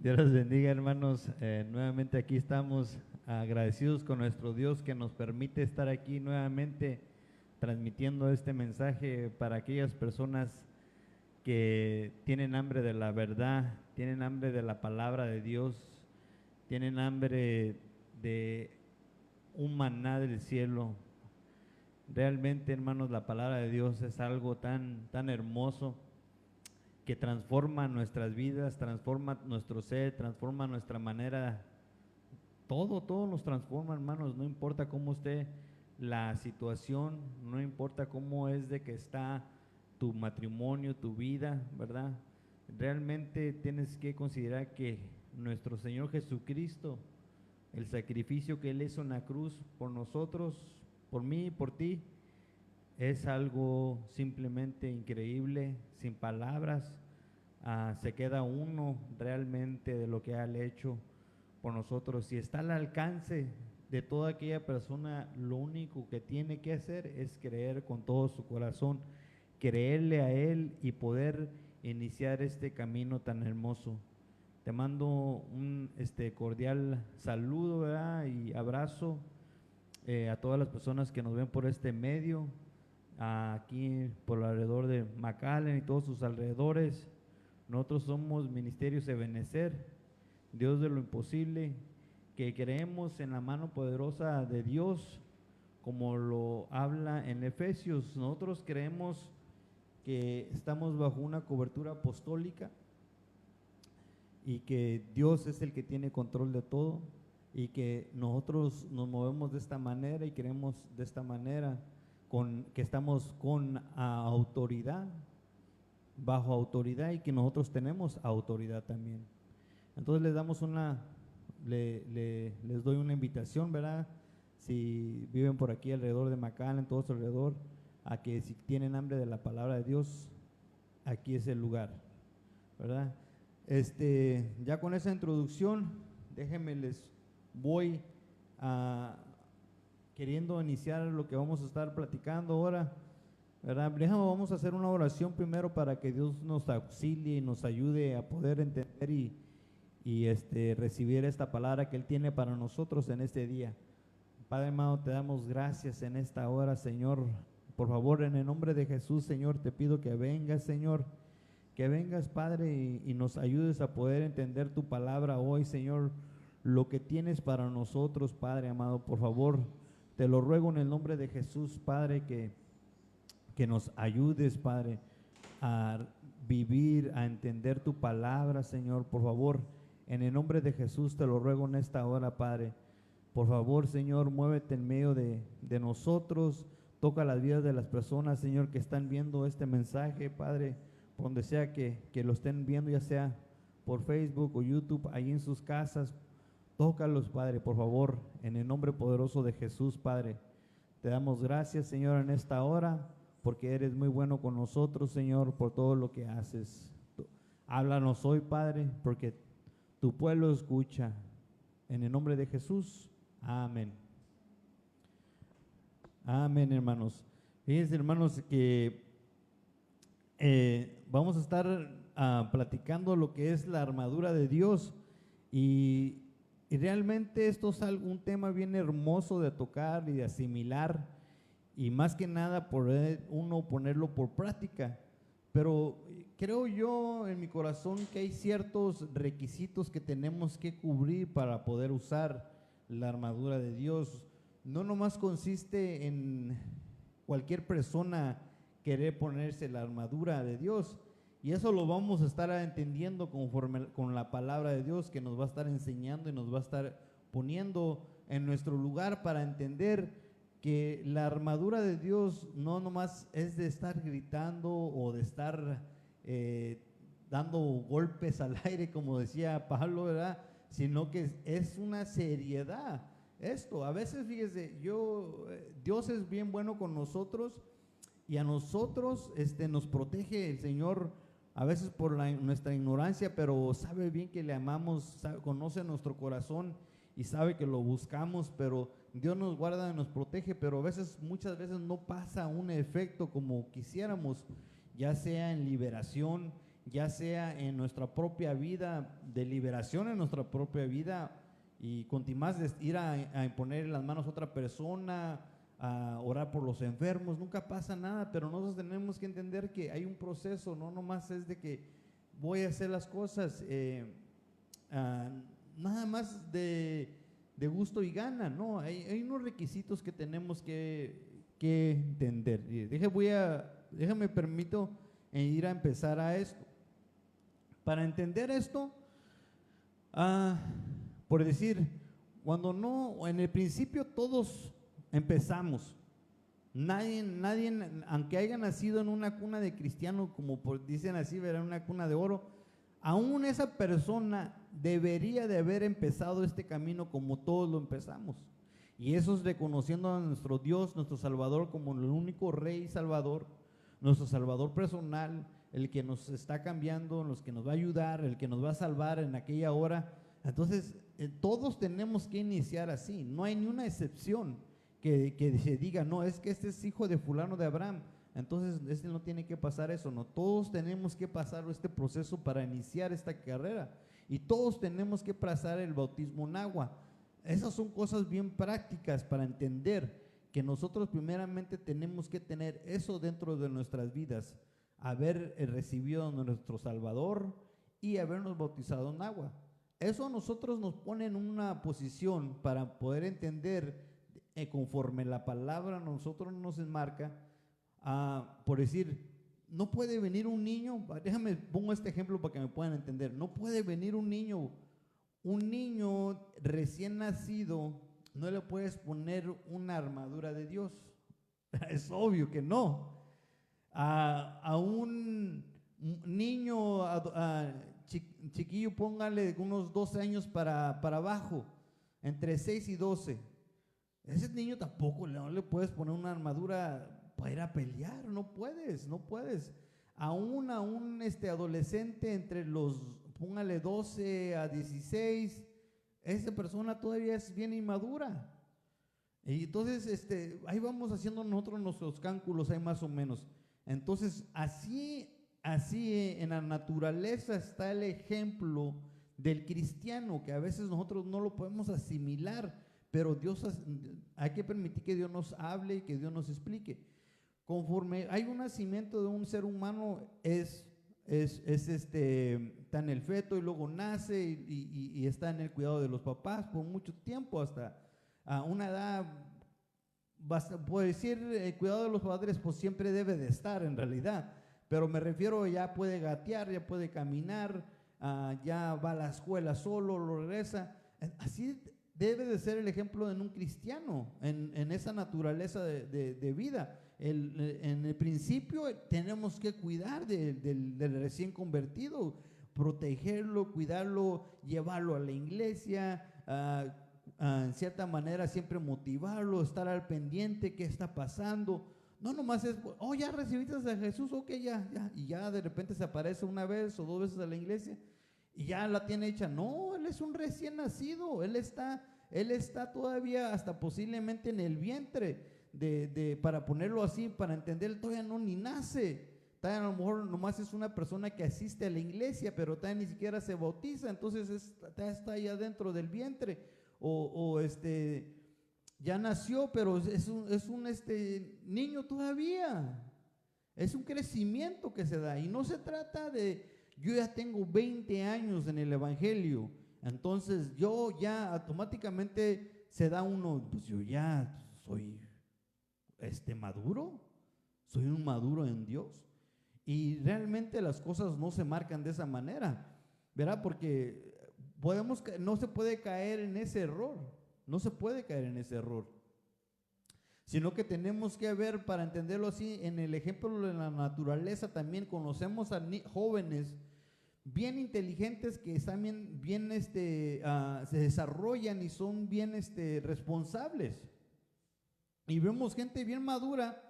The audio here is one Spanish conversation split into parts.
Dios los bendiga, hermanos. Nuevamente aquí estamos agradecidos con nuestro Dios que nos permite estar aquí nuevamente transmitiendo este mensaje para aquellas personas que tienen hambre de la verdad, tienen hambre de la palabra de Dios, tienen hambre de un maná del cielo. Realmente, hermanos, la palabra de Dios es algo tan hermoso que transforma nuestras vidas, transforma nuestro ser, transforma nuestra manera, todo nos transforma, hermanos, no importa cómo esté la situación, no importa cómo es de que está tu matrimonio, tu vida, ¿verdad? Realmente tienes que considerar que nuestro Señor Jesucristo, el sacrificio que Él hizo en la cruz por nosotros, por mí y por ti, es algo simplemente increíble, sin palabras. Se queda uno realmente de lo que Él ha hecho por nosotros. Si está al alcance de toda aquella persona, lo único que tiene que hacer es creer con todo su corazón, creerle a Él y poder iniciar este camino tan hermoso. Te mando un cordial saludo, ¿verdad? Y abrazo a todas las personas que nos ven por este medio, aquí por alrededor de McAllen y todos sus alrededores. Nosotros somos Ministerios Ebenecer, Dios de lo imposible, que creemos en la mano poderosa de Dios, como lo habla en Efesios. Nosotros creemos que estamos bajo una cobertura apostólica y que Dios es el que tiene control de todo y que nosotros nos movemos de esta manera y creemos de esta manera, que estamos con autoridad, bajo autoridad, y que nosotros tenemos autoridad también. Entonces les doy una invitación, ¿verdad? Si viven por aquí alrededor de McAllen, todos alrededor, a que si tienen hambre de la palabra de Dios, aquí es el lugar, ¿verdad? Ya con esa introducción, déjenme les voy queriendo iniciar lo que vamos a estar platicando ahora, ¿verdad? Vamos a hacer una oración primero para que Dios nos auxilie y nos ayude a poder entender y recibir esta palabra que Él tiene para nosotros en este día. Padre amado, te damos gracias en esta hora, Señor. Por favor, en el nombre de Jesús, Señor, te pido que vengas, Señor, que vengas, Padre, y nos ayudes a poder entender tu palabra hoy, Señor, lo que tienes para nosotros, Padre amado. Por favor, te lo ruego en el nombre de Jesús, Padre, que nos ayudes, Padre, a vivir, a entender tu palabra, Señor. Por favor, en el nombre de Jesús te lo ruego en esta hora, Padre. Por favor, Señor, muévete en medio de nosotros, toca las vidas de las personas, Señor, que están viendo este mensaje, Padre, por donde sea que lo estén viendo, ya sea por Facebook o YouTube, ahí en sus casas. Tócalos, Padre, por favor, en el nombre poderoso de Jesús, Padre. Te damos gracias, Señor, en esta hora, porque eres muy bueno con nosotros, Señor, por todo lo que haces. Háblanos hoy, Padre, porque tu pueblo escucha. En el nombre de Jesús, amén. Amén, hermanos. Fíjense, hermanos, que vamos a estar platicando lo que es la armadura de Dios, y realmente esto es un tema bien hermoso de tocar y de asimilar, y más que nada poder uno ponerlo por práctica. Pero creo yo en mi corazón que hay ciertos requisitos que tenemos que cubrir para poder usar la armadura de Dios. No nomás consiste en cualquier persona querer ponerse la armadura de Dios, y eso lo vamos a estar entendiendo conforme con la palabra de Dios, que nos va a estar enseñando y nos va a estar poniendo en nuestro lugar para entender que la armadura de Dios no nomás es de estar gritando o de estar dando golpes al aire, como decía Pablo, ¿verdad? Sino que es una seriedad. Esto, a veces, fíjese, Dios es bien bueno con nosotros, y a nosotros nos protege el Señor, a veces por nuestra ignorancia, pero sabe bien que le amamos, conoce nuestro corazón y sabe que lo buscamos, pero Dios nos guarda y nos protege, pero muchas veces no pasa un efecto como quisiéramos, ya sea en liberación, ya sea en nuestra propia vida, de liberación en nuestra propia vida, y continuar de ir a imponer las manos a otra persona, a orar por los enfermos, nunca pasa nada, pero nosotros tenemos que entender que hay un proceso, no nomás es de que voy a hacer las cosas nada más de gusto y gana, no, hay unos requisitos que tenemos que entender. Déjame permito ir a empezar a esto. Para entender esto, por decir, cuando no, en el principio todos empezamos. Nadie, aunque haya nacido en una cuna de cristiano, como dicen así, ¿verdad? Una cuna de oro, aún esa persona debería de haber empezado este camino como todos lo empezamos. Y eso es reconociendo a nuestro Dios, nuestro Salvador, como el único Rey y Salvador, nuestro Salvador personal, el que nos está cambiando, el que nos va a ayudar, el que nos va a salvar en aquella hora. Entonces, todos tenemos que iniciar así, no hay ni una excepción que se diga, no, es que este es hijo de fulano de Abraham, entonces este no tiene que pasar eso, no, todos tenemos que pasar este proceso para iniciar esta carrera, y todos tenemos que pasar el bautismo en agua. Esas son cosas bien prácticas para entender que nosotros primeramente tenemos que tener eso dentro de nuestras vidas, haber recibido a nuestro Salvador y habernos bautizado en agua. Eso a nosotros nos pone en una posición para poder entender conforme la palabra a nosotros nos enmarca, por decir, no puede venir un niño, déjame pongo este ejemplo para que me puedan entender, no puede venir un niño recién nacido, no le puedes poner una armadura de Dios, es obvio que no. A un niño chiquillo, póngale unos 12 años para abajo, entre 6 y 12, ese niño tampoco no le puedes poner una armadura para ir a pelear, no puedes. A un adolescente entre los, póngale 12 a 16, esa persona todavía es bien inmadura. Y entonces ahí vamos haciendo nosotros nuestros cálculos ahí más o menos. Entonces así en la naturaleza está el ejemplo del cristiano, que a veces nosotros no lo podemos asimilar, pero hay que permitir que Dios nos hable y que Dios nos explique. Conforme hay un nacimiento de un ser humano, está en el feto y luego nace y está en el cuidado de los papás por mucho tiempo, hasta una edad, puedo decir, el cuidado de los padres pues siempre debe de estar en realidad, pero me refiero, ya puede gatear, ya puede caminar, ya va a la escuela solo, lo regresa. Así debe de ser el ejemplo en un cristiano, en esa naturaleza de vida. En el principio tenemos que cuidar del recién convertido, protegerlo, cuidarlo, llevarlo a la iglesia, en cierta manera siempre motivarlo, estar al pendiente, qué está pasando. No nomás es, ya recibiste a Jesús, ok, ya, y ya de repente se aparece una vez o dos veces a la iglesia y ya la tiene hecha. No, él es un recién nacido, él está todavía hasta posiblemente en el vientre, para ponerlo así, para entender, todavía no ni nace. Todavía a lo mejor nomás es una persona que asiste a la iglesia, pero todavía ni siquiera se bautiza, entonces está allá dentro del vientre, ya nació, pero es un niño todavía. Es un crecimiento que se da, y no se trata de, yo ya tengo 20 años en el evangelio, entonces yo ya automáticamente se da uno, pues yo ya soy maduro, soy un maduro en Dios. Y realmente las cosas no se marcan de esa manera, ¿verdad? Porque no se puede caer en ese error, sino que tenemos que ver, para entenderlo así, en el ejemplo de la naturaleza también conocemos a jóvenes bien inteligentes que están bien se desarrollan y son bien responsables, y vemos gente bien madura,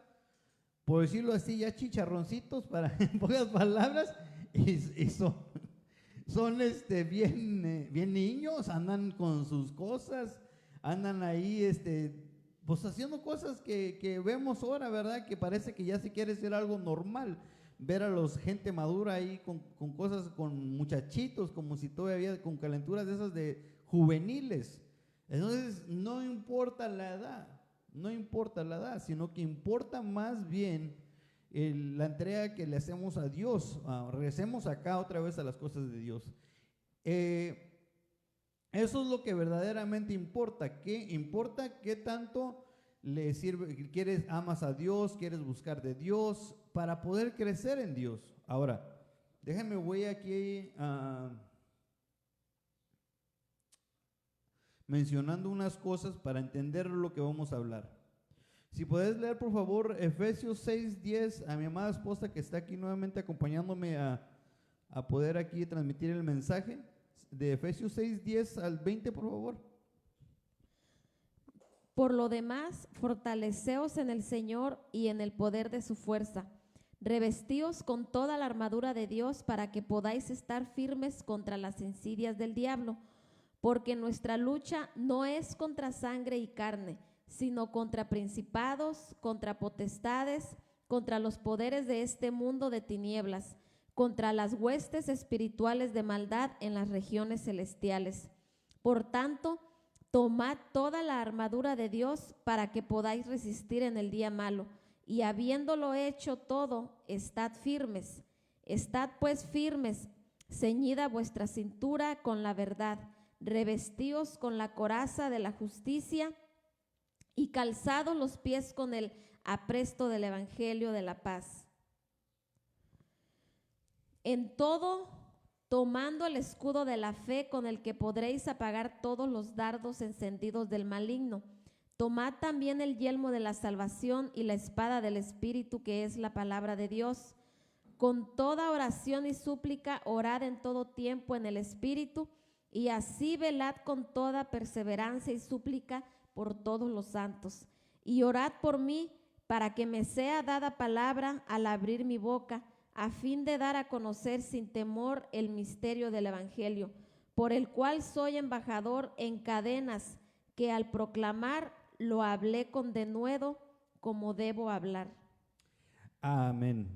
por decirlo así, ya chicharroncitos, para en pocas palabras, y son bien niños, andan con sus cosas, andan ahí pues haciendo cosas que vemos ahora, ¿verdad? Que parece que ya se quiere ser algo normal, ver a los gente madura ahí con cosas, con muchachitos, como si todavía con calenturas de esas de juveniles. Entonces, no importa la edad, no importa la edad, sino que importa más bien la entrega que le hacemos a Dios. Regresemos acá otra vez a las cosas de Dios. Eso es lo que verdaderamente importa. ¿Qué importa? ¿Qué tanto le sirve? ¿Quieres, amas a Dios? ¿Quieres buscar de Dios? Para poder crecer en Dios. Ahora, déjenme, voy aquí mencionando unas cosas para entender lo que vamos a hablar. Si puedes leer, por favor, Efesios 6:10, a mi amada esposa que está aquí nuevamente acompañándome a poder aquí transmitir el mensaje. De Efesios 6:10 al 20, por favor. Por lo demás, fortaleceos en el Señor y en el poder de su fuerza. Revestíos con toda la armadura de Dios para que podáis estar firmes contra las insidias del diablo, porque nuestra lucha no es contra sangre y carne, sino contra principados, contra potestades, contra los poderes de este mundo de tinieblas, contra las huestes espirituales de maldad en las regiones celestiales. Por tanto, tomad toda la armadura de Dios para que podáis resistir en el día malo, y habiéndolo hecho todo, estad firmes. Estad pues firmes, ceñida vuestra cintura con la verdad, revestíos con la coraza de la justicia y calzados los pies con el apresto del evangelio de la paz. En todo, tomando el escudo de la fe con el que podréis apagar todos los dardos encendidos del maligno. Tomad también el yelmo de la salvación y la espada del Espíritu, que es la palabra de Dios. Con toda oración y súplica, orad en todo tiempo en el Espíritu, y así velad con toda perseverancia y súplica por todos los santos. Y orad por mí, para que me sea dada palabra al abrir mi boca, a fin de dar a conocer sin temor el misterio del Evangelio, por el cual soy embajador en cadenas, que al proclamar lo hablé con denuedo como debo hablar. Amén.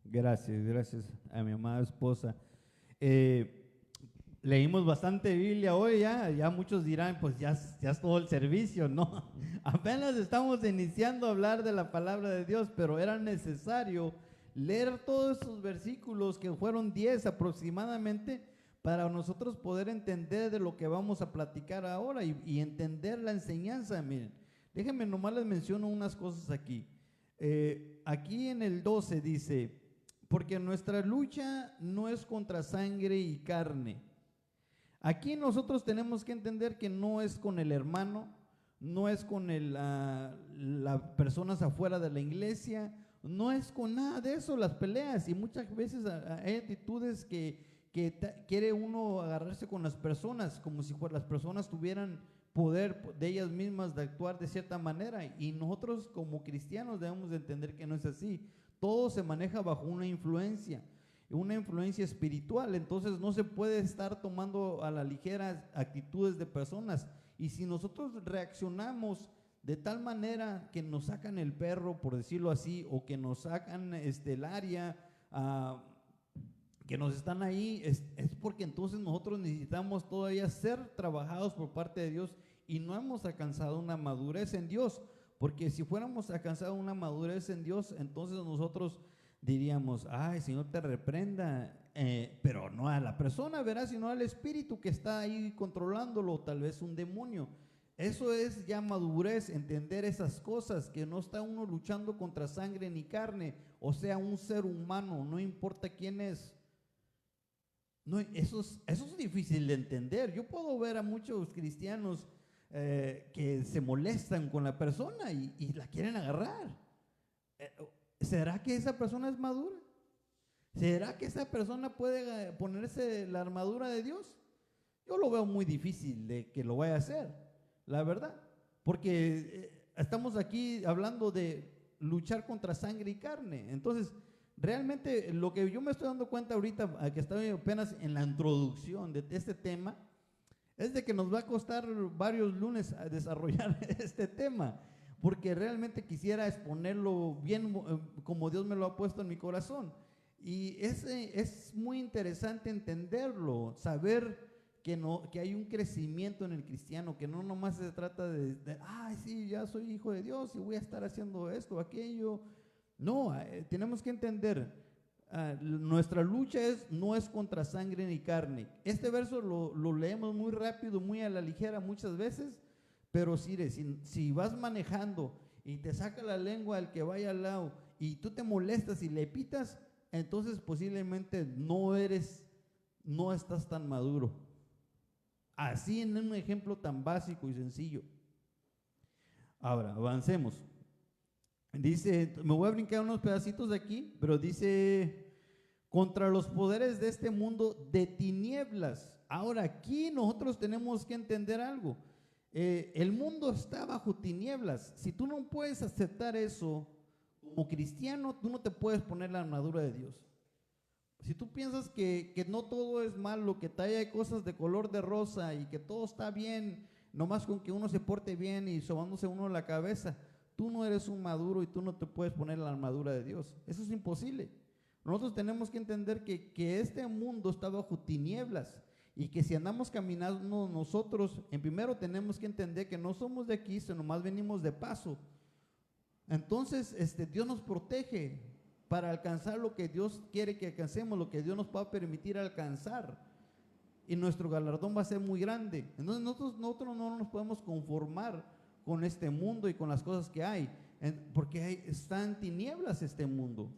Gracias a mi amada esposa. Leímos bastante Biblia hoy, ya muchos dirán, pues ya es todo el servicio, ¿no? Apenas estamos iniciando a hablar de la palabra de Dios, pero era necesario leer todos esos versículos, que fueron 10 aproximadamente, para nosotros poder entender de lo que vamos a platicar ahora y entender la enseñanza. Miren, déjenme nomás les menciono unas cosas aquí. Aquí en el 12 dice, porque nuestra lucha no es contra sangre y carne. Aquí nosotros tenemos que entender que no es con el hermano, no es con las personas afuera de la iglesia, no es con nada de eso las peleas. Y muchas veces hay actitudes que quiere uno agarrarse con las personas, como si las personas tuvieran poder de ellas mismas de actuar de cierta manera, y nosotros como cristianos debemos de entender que no es así. Todo se maneja bajo una influencia espiritual. Entonces no se puede estar tomando a la ligera actitudes de personas, y si nosotros reaccionamos de tal manera que nos sacan el perro, por decirlo así, o que nos sacan el área, que nos están ahí, es porque entonces nosotros necesitamos todavía ser trabajados por parte de Dios, y no hemos alcanzado una madurez en Dios. Porque si fuéramos alcanzado una madurez en Dios, entonces nosotros diríamos, ay, Señor, te reprenda, pero no a la persona, verás, sino al espíritu que está ahí controlándolo, tal vez un demonio. Eso es ya madurez, entender esas cosas, que no está uno luchando contra sangre ni carne, o sea, un ser humano, no importa quién es. No, eso es difícil de entender. Yo puedo ver a muchos cristianos que se molestan con la persona y la quieren agarrar. ¿Será que esa persona es madura? ¿Será que esa persona puede ponerse la armadura de Dios? Yo lo veo muy difícil de que lo vaya a hacer, la verdad, porque estamos aquí hablando de luchar contra sangre y carne. Entonces, realmente lo que yo me estoy dando cuenta ahorita, que estoy apenas en la introducción de este tema, es de que nos va a costar varios lunes a desarrollar este tema, porque realmente quisiera exponerlo bien como Dios me lo ha puesto en mi corazón. Y es muy interesante entenderlo, saber que hay un crecimiento en el cristiano, que no nomás se trata ay, sí, ya soy hijo de Dios y voy a estar haciendo esto, aquello. No, tenemos que entender, nuestra lucha no es contra sangre ni carne. Este verso lo leemos muy rápido, muy a la ligera muchas veces, pero si vas manejando y te saca la lengua el que vaya al lado y tú te molestas y le pitas, entonces posiblemente no estás tan maduro. Así, en un ejemplo tan básico y sencillo. Ahora, avancemos. Dice, me voy a brincar unos pedacitos de aquí, pero dice, contra los poderes de este mundo de tinieblas. Ahora, aquí nosotros tenemos que entender algo. El mundo está bajo tinieblas. Si tú no puedes aceptar eso, como cristiano, tú no te puedes poner la armadura de Dios. Si tú piensas que no todo es malo, que hay cosas de color de rosa y que todo está bien, nomás con que uno se porte bien y sobándose uno la cabeza, tú no eres un maduro y tú no te puedes poner la armadura de Dios. Eso es imposible. Nosotros tenemos que entender que este mundo está bajo tinieblas y que si andamos caminando nosotros, en primero tenemos que entender que no somos de aquí, sino nomás venimos de paso. Entonces, Dios nos protege para alcanzar lo que Dios quiere que alcancemos, lo que Dios nos va a permitir alcanzar. Y nuestro galardón va a ser muy grande. Entonces nosotros no nos podemos conformar con este mundo y con las cosas que hay, porque está en tinieblas este mundo.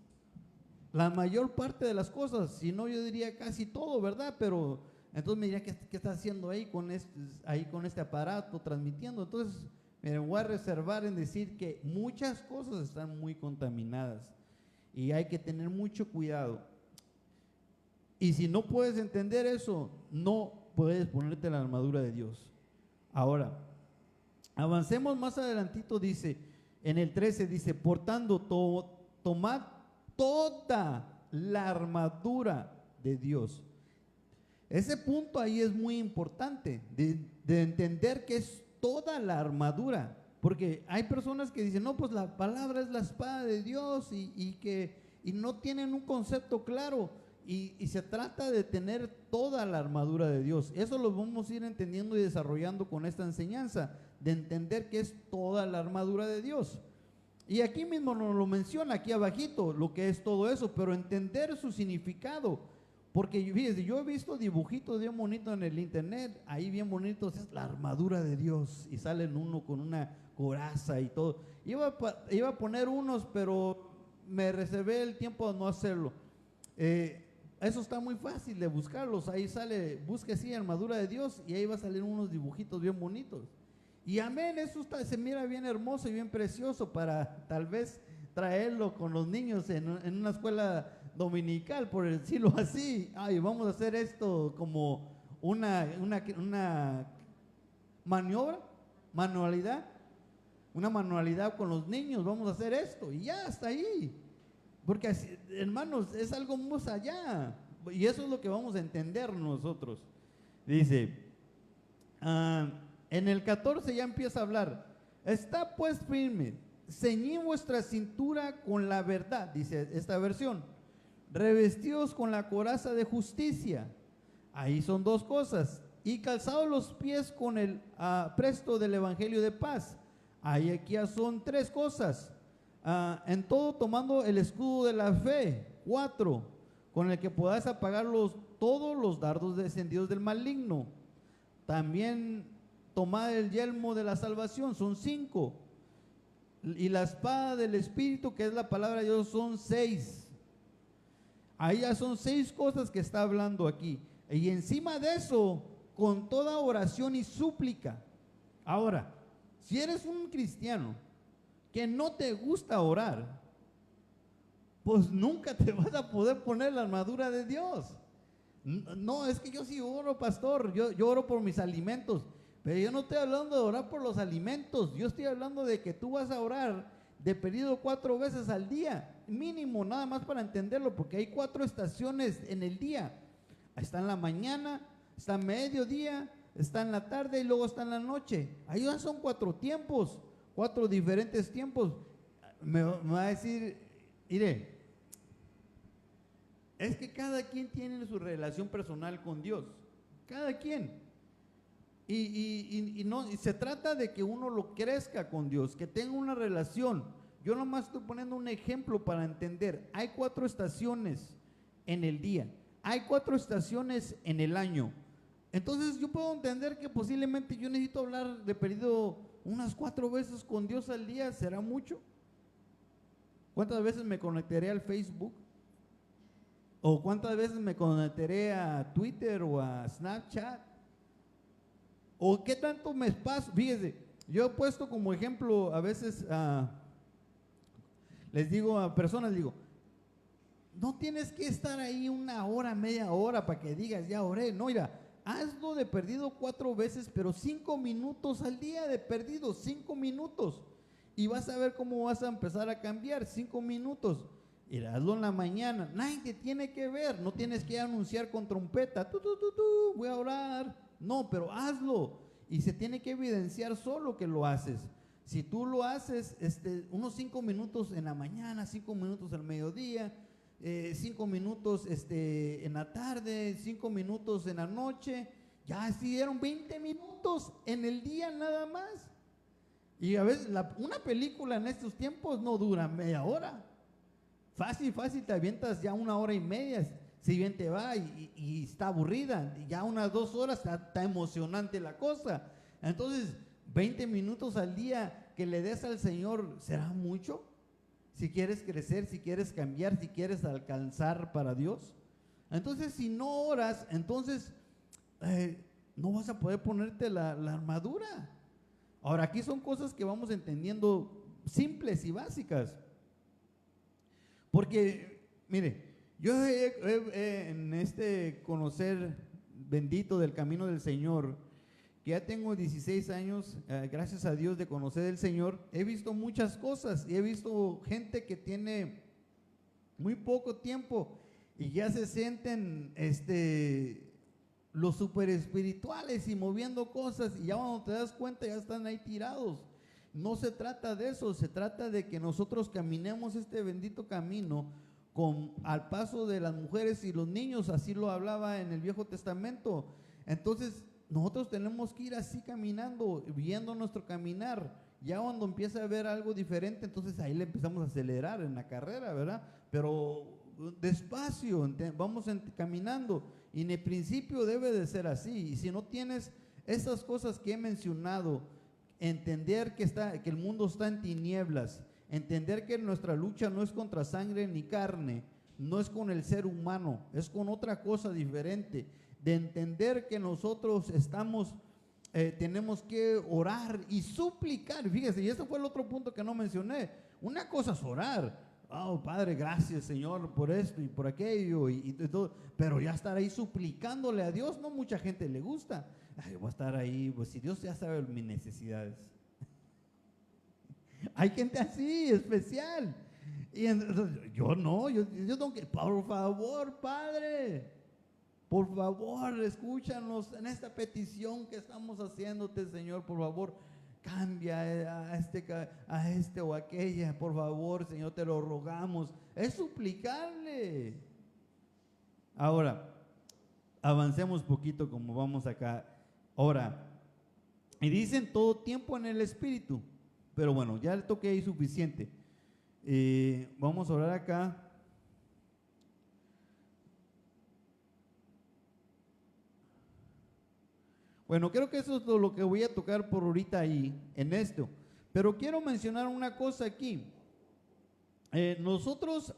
La mayor parte de las cosas, si no yo diría casi todo, ¿verdad? Pero entonces me diría, ¿qué está haciendo ahí con este aparato transmitiendo? Entonces me voy a reservar en decir que muchas cosas están muy contaminadas y hay que tener mucho cuidado. Y si no puedes entender eso, no puedes ponerte la armadura de Dios. Ahora, avancemos más adelantito, dice, en el 13 dice, por tanto, tomad toda la armadura de Dios. Ese punto ahí es muy importante, de entender que es toda la armadura, porque hay personas que dicen, no, pues la palabra es la espada de Dios y no tienen un concepto claro. Y se trata de tener toda la armadura de Dios. Eso lo vamos a ir entendiendo y desarrollando con esta enseñanza, de entender que es toda la armadura de Dios. Y aquí mismo nos lo menciona, aquí abajito, lo que es todo eso, pero entender su significado. Porque fíjense, yo he visto dibujitos bien bonitos en el internet, ahí bien bonitos, es la armadura de Dios, y salen uno con una coraza y todo. Iba a poner unos, pero me reservé el tiempo de no hacerlo. Eso está muy fácil de buscarlos, ahí sale, busque así armadura de Dios y ahí va a salir unos dibujitos bien bonitos. Y amén, eso se mira bien hermoso y bien precioso para tal vez traerlo con los niños en una escuela dominical, por decirlo así. Ay, vamos a hacer esto como una manualidad con los niños, vamos a hacer esto y ya hasta ahí. Porque así, hermanos, es algo más allá. Y eso es lo que vamos a entender nosotros. Dice, en el 14 ya empieza a hablar. Está pues firme, ceñid vuestra cintura con la verdad, dice esta versión. Revestidos con la coraza de justicia. Ahí son dos cosas. Y calzados los pies con el presto del evangelio de paz. Ahí aquí ya son tres cosas. En todo tomando el escudo de la fe, 4, con el que podáis apagar todos los dardos descendidos del maligno. También tomad el yelmo de la salvación, son 5, y la espada del Espíritu, que es la palabra de Dios, son 6. Ahí ya son 6 cosas que está hablando aquí, y encima de eso, con toda oración y súplica. Ahora, si eres un cristiano que no te gusta orar, pues nunca te vas a poder poner la armadura de Dios. No, es que yo sí oro, pastor, yo oro por mis alimentos, pero yo no estoy hablando de orar por los alimentos, yo estoy hablando de que tú vas a orar de periodo 4 veces al día, mínimo, nada más para entenderlo, porque hay 4 estaciones en el día. Está en la mañana, está en mediodía, está en la tarde y luego está en la noche. Ahí ya son 4 tiempos. 4 diferentes tiempos. Me va a decir, mire, Es que cada quien tiene su relación personal con Dios, cada quien. Y se trata de que uno lo crezca con Dios, que tenga una relación. Yo nomás estoy poniendo un ejemplo para entender. Hay 4 estaciones en el día, hay 4 estaciones en el año. Entonces yo puedo entender que posiblemente yo necesito hablar de perdido unas 4 veces con Dios al día. ¿Será mucho? ¿Cuántas veces me conectaré al Facebook? ¿O cuántas veces me conectaré a Twitter o a Snapchat? ¿O qué tanto me paso? Fíjese, yo he puesto como ejemplo a veces, les digo a personas, digo, no tienes que estar ahí 1 hora, media hora para que digas, ya oré. No, mira, hazlo de perdido 4 veces, pero 5 minutos al día de perdido, 5 minutos. Y vas a ver cómo vas a empezar a cambiar, 5 minutos. Y hazlo en la mañana, nadie te tiene que ver, no tienes que anunciar con trompeta, voy a orar. No, pero hazlo. Y se tiene que evidenciar solo que lo haces. Si tú lo haces, unos 5 minutos en la mañana, 5 minutos al mediodía, 5 minutos en la tarde, 5 minutos en la noche, ya se dieron 20 minutos en el día nada más. Y a veces una película en estos tiempos no dura media hora. Fácil te avientas ya 1 hora y media, si bien te va y está aburrida. Ya unas 2 horas está emocionante la cosa. Entonces, 20 minutos al día que le des al Señor, ¿será mucho? Si quieres crecer, si quieres cambiar, si quieres alcanzar para Dios. Entonces, si no oras, entonces no vas a poder ponerte la armadura. Ahora, aquí son cosas que vamos entendiendo simples y básicas. Porque, mire, yo en este conocer bendito del camino del Señor, que ya tengo 16 años, gracias a Dios de conocer el Señor, he visto muchas cosas y he visto gente que tiene muy poco tiempo y ya se sienten los super espirituales y moviendo cosas, y ya cuando te das cuenta ya están ahí tirados. No se trata de eso, se trata de que nosotros caminemos este bendito camino al paso de las mujeres y los niños, así lo hablaba en el Viejo Testamento. Entonces nosotros tenemos que ir así caminando, viendo nuestro caminar. Ya cuando empieza a ver algo diferente, entonces ahí le empezamos a acelerar en la carrera, ¿verdad? Pero despacio, vamos caminando, y en el principio debe de ser así. Y si no tienes esas cosas que he mencionado, entender que el mundo está en tinieblas, entender que nuestra lucha no es contra sangre ni carne, no es con el ser humano, es con otra cosa diferente, de entender que nosotros tenemos que orar y suplicar. Fíjese, y ese fue el otro punto que no mencioné. Una cosa es orar, oh Padre, gracias Señor por esto y por aquello y todo, pero ya estar ahí suplicándole a Dios, no mucha gente le gusta. Ay, voy a estar ahí, pues si Dios ya sabe mis necesidades. Hay gente así, especial. Y entonces, yo no, yo tengo que, por favor, Padre, por favor, escúchanos en esta petición que estamos haciéndote, Señor, por favor, cambia a este o aquella, por favor, Señor, te lo rogamos. Es suplicarle. Ahora, avancemos poquito como vamos acá. Ahora, y dicen todo tiempo en el Espíritu, pero bueno, ya le toqué ahí suficiente. Vamos a orar acá. Bueno, creo que eso es lo que voy a tocar por ahorita ahí, en esto. Pero quiero mencionar una cosa aquí. Nosotros,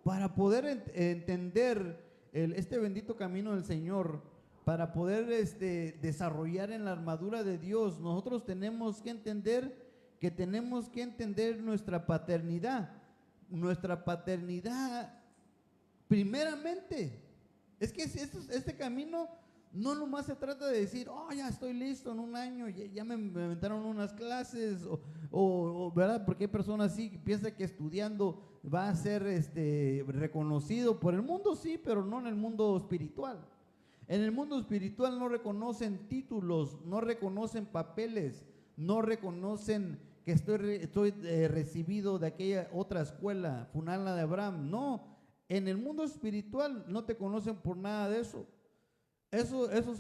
para poder entender este bendito camino del Señor, para poder desarrollar en la armadura de Dios, nosotros tenemos que entender nuestra paternidad. Nuestra paternidad, primeramente, es que este camino no nomás se trata de decir, oh, ya estoy listo en 1 año, ya me inventaron unas clases, ¿verdad? Porque hay personas así que piensan que estudiando va a ser reconocido por el mundo, sí, pero no en el mundo espiritual. En el mundo espiritual no reconocen títulos, no reconocen papeles, no reconocen que estoy recibido de aquella otra escuela, Funala de Abraham. No, En el mundo espiritual no te conocen por nada de eso. Eso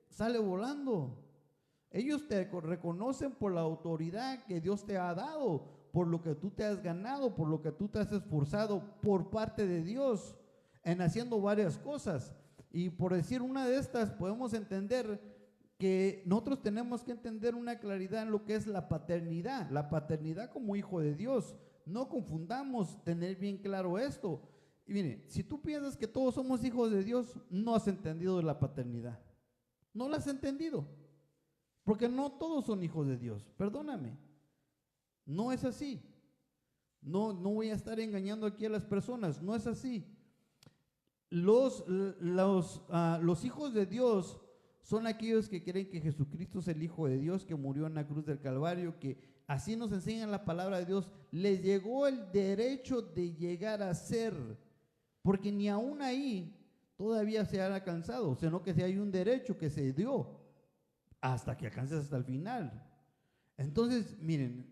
sale volando. Ellos te reconocen por la autoridad que Dios te ha dado, por lo que tú te has ganado, por lo que tú te has esforzado por parte de Dios en haciendo varias cosas. Y por decir una de estas, podemos entender que nosotros tenemos que entender una claridad en lo que es la paternidad como hijo de Dios. No confundamos tener bien claro esto. Y mire, si tú piensas que todos somos hijos de Dios, no has entendido la paternidad. No la has entendido. Porque no todos son hijos de Dios, perdóname. No es así. No voy a estar engañando aquí a las personas, no es así. Los hijos de Dios son aquellos que creen que Jesucristo es el Hijo de Dios, que murió en la cruz del Calvario, que así nos enseña la palabra de Dios. Les llegó el derecho de llegar a ser, porque ni aún ahí todavía se han alcanzado, sino que si hay un derecho que se dio hasta que alcances hasta el final. Entonces, miren,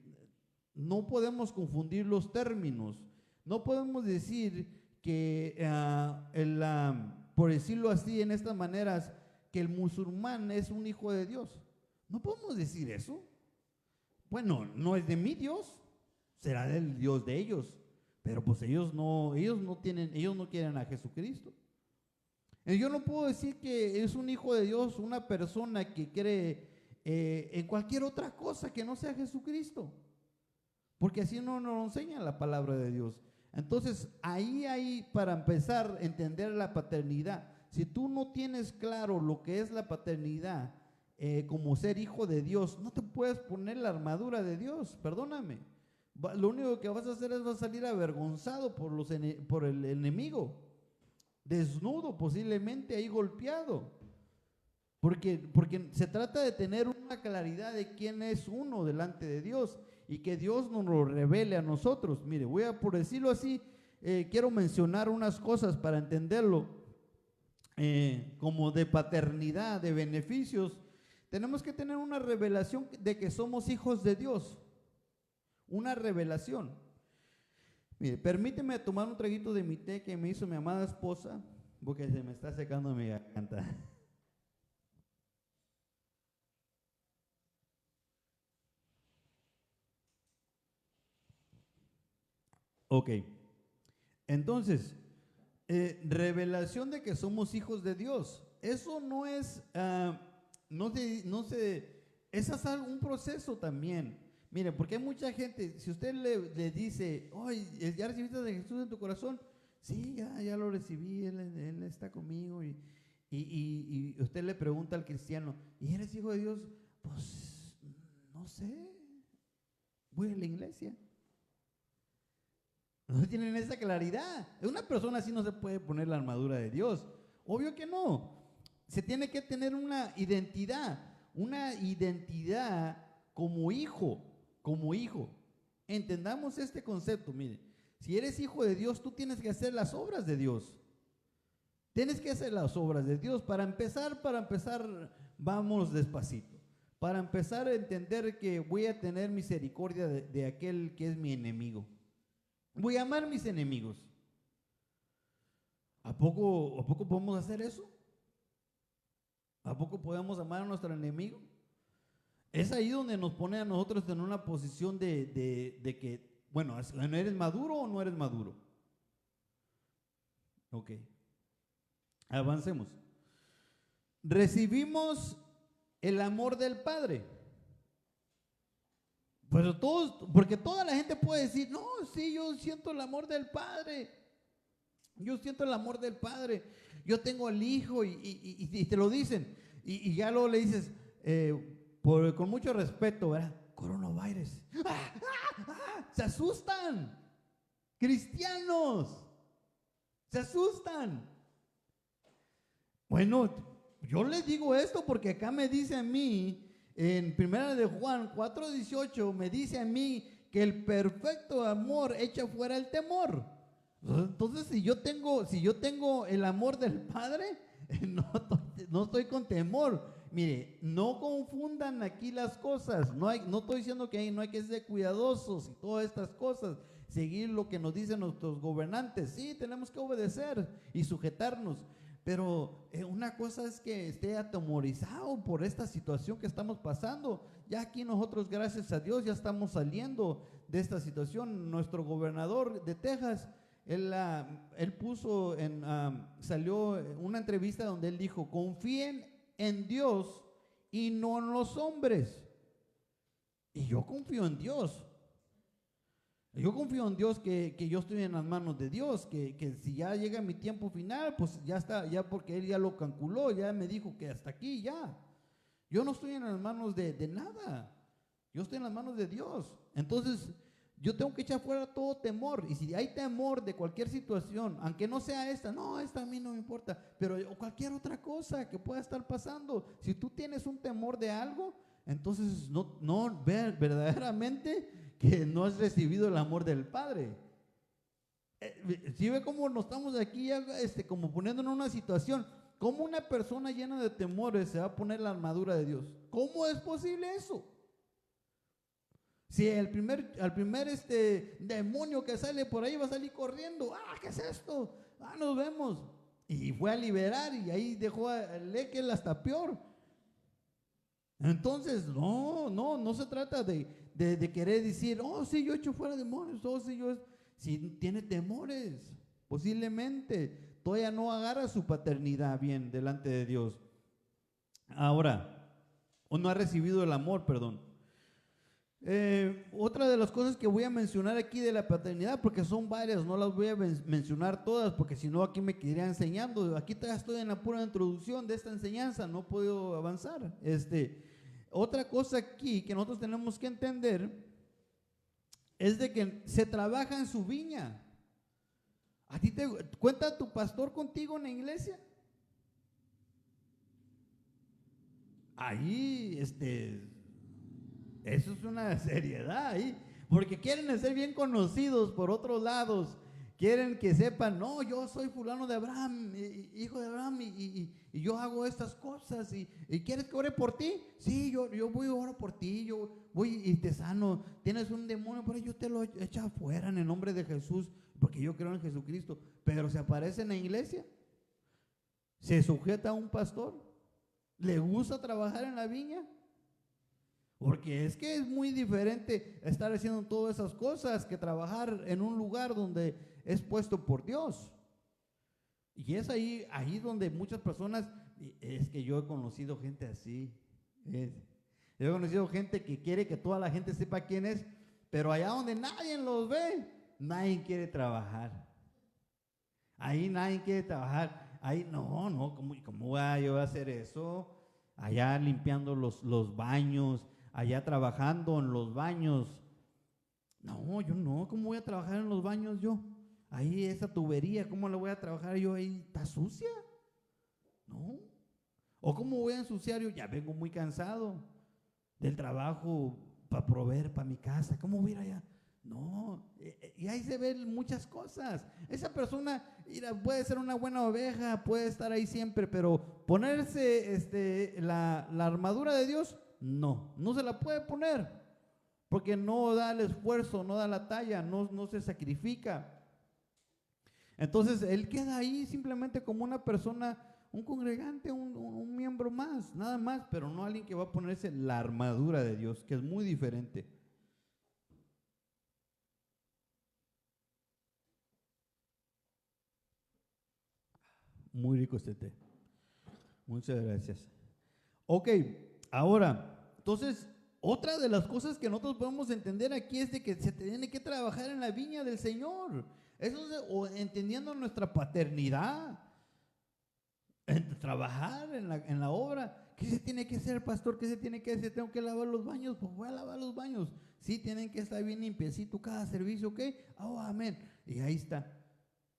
no podemos confundir los términos. No podemos decir que, por decirlo así, en estas maneras, que el musulmán es un hijo de Dios. No podemos decir eso. Bueno, no es de mi Dios, será del Dios de ellos. Pero pues ellos no quieren a Jesucristo. Yo no puedo decir que es un hijo de Dios una persona que cree en cualquier otra cosa que no sea Jesucristo, porque así no nos enseña la palabra de Dios. Entonces ahí para empezar a entender la paternidad, si tú no tienes claro lo que es la paternidad como ser hijo de Dios, no te puedes poner la armadura de Dios, perdóname. Lo único que vas a hacer es vas a salir avergonzado por el enemigo, desnudo posiblemente, ahí golpeado, porque se trata de tener una claridad de quién es uno delante de Dios y que Dios nos lo revele a nosotros. Mire, por decirlo así, quiero mencionar unas cosas para entenderlo, como de paternidad, de beneficios. Tenemos que tener una revelación de que somos hijos de Dios, una revelación. Mire, permíteme tomar un traguito de mi té que me hizo mi amada esposa, porque se me está secando mi garganta. Ok, entonces, revelación de que somos hijos de Dios. Eso no es, eso es un proceso también. Mire, porque hay mucha gente, si usted le dice, oye, ¿ya recibiste a Jesús en tu corazón? Sí, ya lo recibí, él está conmigo. Y usted le pregunta al cristiano, ¿y eres hijo de Dios? Pues, no sé, voy a la iglesia. No tienen esa claridad. Una persona así no se puede poner la armadura de Dios. Obvio que no. Se tiene que tener una identidad como hijo. Entendamos este concepto, mire. Si eres hijo de Dios, tú tienes que hacer las obras de Dios. Tienes que hacer las obras de Dios. Para empezar, vamos despacito. Para empezar a entender que voy a tener misericordia de aquel que es mi enemigo. Voy a amar a mis enemigos. ¿A poco podemos hacer eso? ¿A poco podemos amar a nuestro enemigo? Es ahí donde nos pone a nosotros en una posición de que, bueno, ¿no eres maduro o no eres maduro? Ok, avancemos. Recibimos el amor del Padre. Pero porque toda la gente puede decir, no, sí, yo siento el amor del Padre. Yo siento el amor del Padre. Yo tengo al Hijo y te lo dicen. Y ya luego le dices, con mucho respeto, ¿verdad? Coronavirus. Se asustan. Cristianos. Se asustan. Bueno, yo les digo esto porque acá me dice a mí, en 1 de Juan 4:18, me dice a mí que el perfecto amor echa fuera el temor. Entonces, si yo tengo el amor del Padre, no estoy con temor. Mire, no confundan aquí las cosas. No estoy diciendo que no hay que ser cuidadosos y todas estas cosas. seguir lo que nos dicen nuestros gobernantes. Sí, tenemos que obedecer y sujetarnos. Pero una cosa es que esté atemorizado por esta situación que estamos pasando. Ya aquí nosotros, gracias a Dios, ya estamos saliendo de esta situación. Nuestro gobernador de Texas, él puso salió una entrevista donde él dijo: confíen en Dios y no en los hombres. Y yo confío en Dios. Yo confío en Dios, que yo estoy en las manos de Dios, que si ya llega mi tiempo final, pues ya está, ya, porque Él ya lo calculó, ya me dijo que hasta aquí ya. Yo no estoy en las manos de nada, yo estoy en las manos de Dios. Entonces yo tengo que echar fuera todo temor, y si hay temor de cualquier situación, aunque no sea esta, no, esta a mí no me importa, pero cualquier otra cosa que pueda estar pasando, si tú tienes un temor de algo, entonces no verdaderamente que no has recibido el amor del Padre. Si ve cómo nos estamos aquí ya, como poniendo en una situación, ¿cómo una persona llena de temores se va a poner la armadura de Dios? ¿Cómo es posible eso? Si al primer demonio que sale por ahí va a salir corriendo, ¿qué es esto? Nos vemos. Y fue a liberar, y ahí dejó al Ekel hasta peor. Entonces, no se trata de querer decir, sí, yo echo fuera demonios, si tiene temores, posiblemente todavía no agarra su paternidad bien delante de Dios. Ahora, o no ha recibido el amor, perdón. Otra de las cosas que voy a mencionar aquí de la paternidad, porque son varias, no las voy a mencionar todas, porque si no aquí me quedaría enseñando. Aquí todavía estoy en la pura introducción de esta enseñanza, no puedo avanzar. Otra cosa aquí que nosotros tenemos que entender es de que se trabaja en su viña. ¿A ti te cuenta tu pastor contigo en la iglesia? Ahí, eso es una seriedad ahí, porque quieren ser bien conocidos por otros lados. Quieren que sepan, no, yo soy fulano de Abraham, hijo de Abraham, y yo hago estas cosas, y ¿quieres que ore por ti? Sí, yo voy a orar por ti, yo voy y te sano. Tienes un demonio, pero yo te lo echo afuera en el nombre de Jesús, porque yo creo en Jesucristo. Pero se aparece en la iglesia, se sujeta a un pastor, le gusta trabajar en la viña. Porque es que es muy diferente estar haciendo todas esas cosas que trabajar en un lugar donde es puesto por Dios. Y es ahí donde muchas personas, es que yo he conocido gente así. Yo he conocido gente que quiere que toda la gente sepa quién es, pero allá donde nadie los ve, nadie quiere trabajar. Ahí nadie quiere trabajar. Ahí no, ¿cómo voy yo a hacer eso? Allá limpiando los baños, allá trabajando en los baños. No, yo no, ¿cómo voy a trabajar en los baños yo? Ahí esa tubería, ¿cómo la voy a trabajar yo ahí? ¿Está sucia? No. ¿O cómo voy a ensuciar yo? Ya vengo muy cansado del trabajo para proveer para mi casa. ¿Cómo voy a ir allá? No, y ahí se ven muchas cosas. Esa persona puede ser una buena oveja, puede estar ahí siempre, pero ponerse la armadura de Dios, no se la puede poner, porque no da el esfuerzo, no da la talla, no se sacrifica. Entonces él queda ahí simplemente como una persona, un congregante, un miembro más, nada más, pero no alguien que va a ponerse la armadura de Dios, que es muy diferente. Muy rico este té. Muchas gracias. Ok, ahora, entonces, otra de las cosas que nosotros podemos entender aquí es de que se tiene que trabajar en la viña del Señor. Eso es, o entendiendo nuestra paternidad, trabajar en la obra. ¿Qué se tiene que hacer, pastor? ¿Qué se tiene que hacer? ¿Tengo que lavar los baños? Pues voy a lavar los baños. Sí, tienen que estar bien limpiecito cada servicio, ¿ok? Amén. Y ahí está.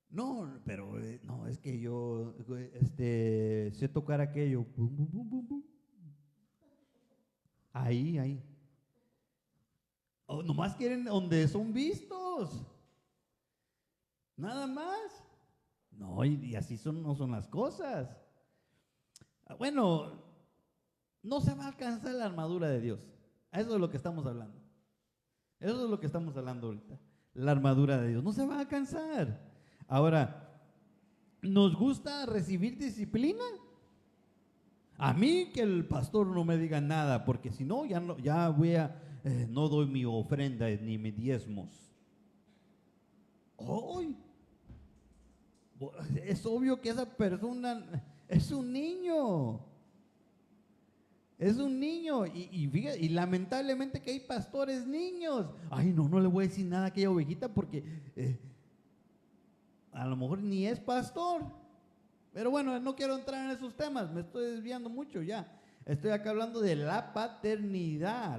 No, pero no, es que yo sé tocar aquello. Bum, bum, bum, bum, bum. Ahí. Nomás quieren donde son vistos. Nada más. No, y así no son las cosas. Bueno, no se va a alcanzar la armadura de Dios. Eso es lo que estamos hablando. Eso es lo que estamos hablando ahorita. la armadura de Dios. No se va a cansar. Ahora, ¿nos gusta recibir disciplina? A mí que el pastor no me diga nada, porque si no, ya voy a, no doy mi ofrenda ni mis diezmos. Hoy es obvio que esa persona es un niño. Es un niño y lamentablemente que hay pastores niños. Ay, no le voy a decir nada a aquella ovejita porque a lo mejor ni es pastor. Pero bueno, no quiero entrar en esos temas, me estoy desviando mucho ya. Estoy acá hablando de la paternidad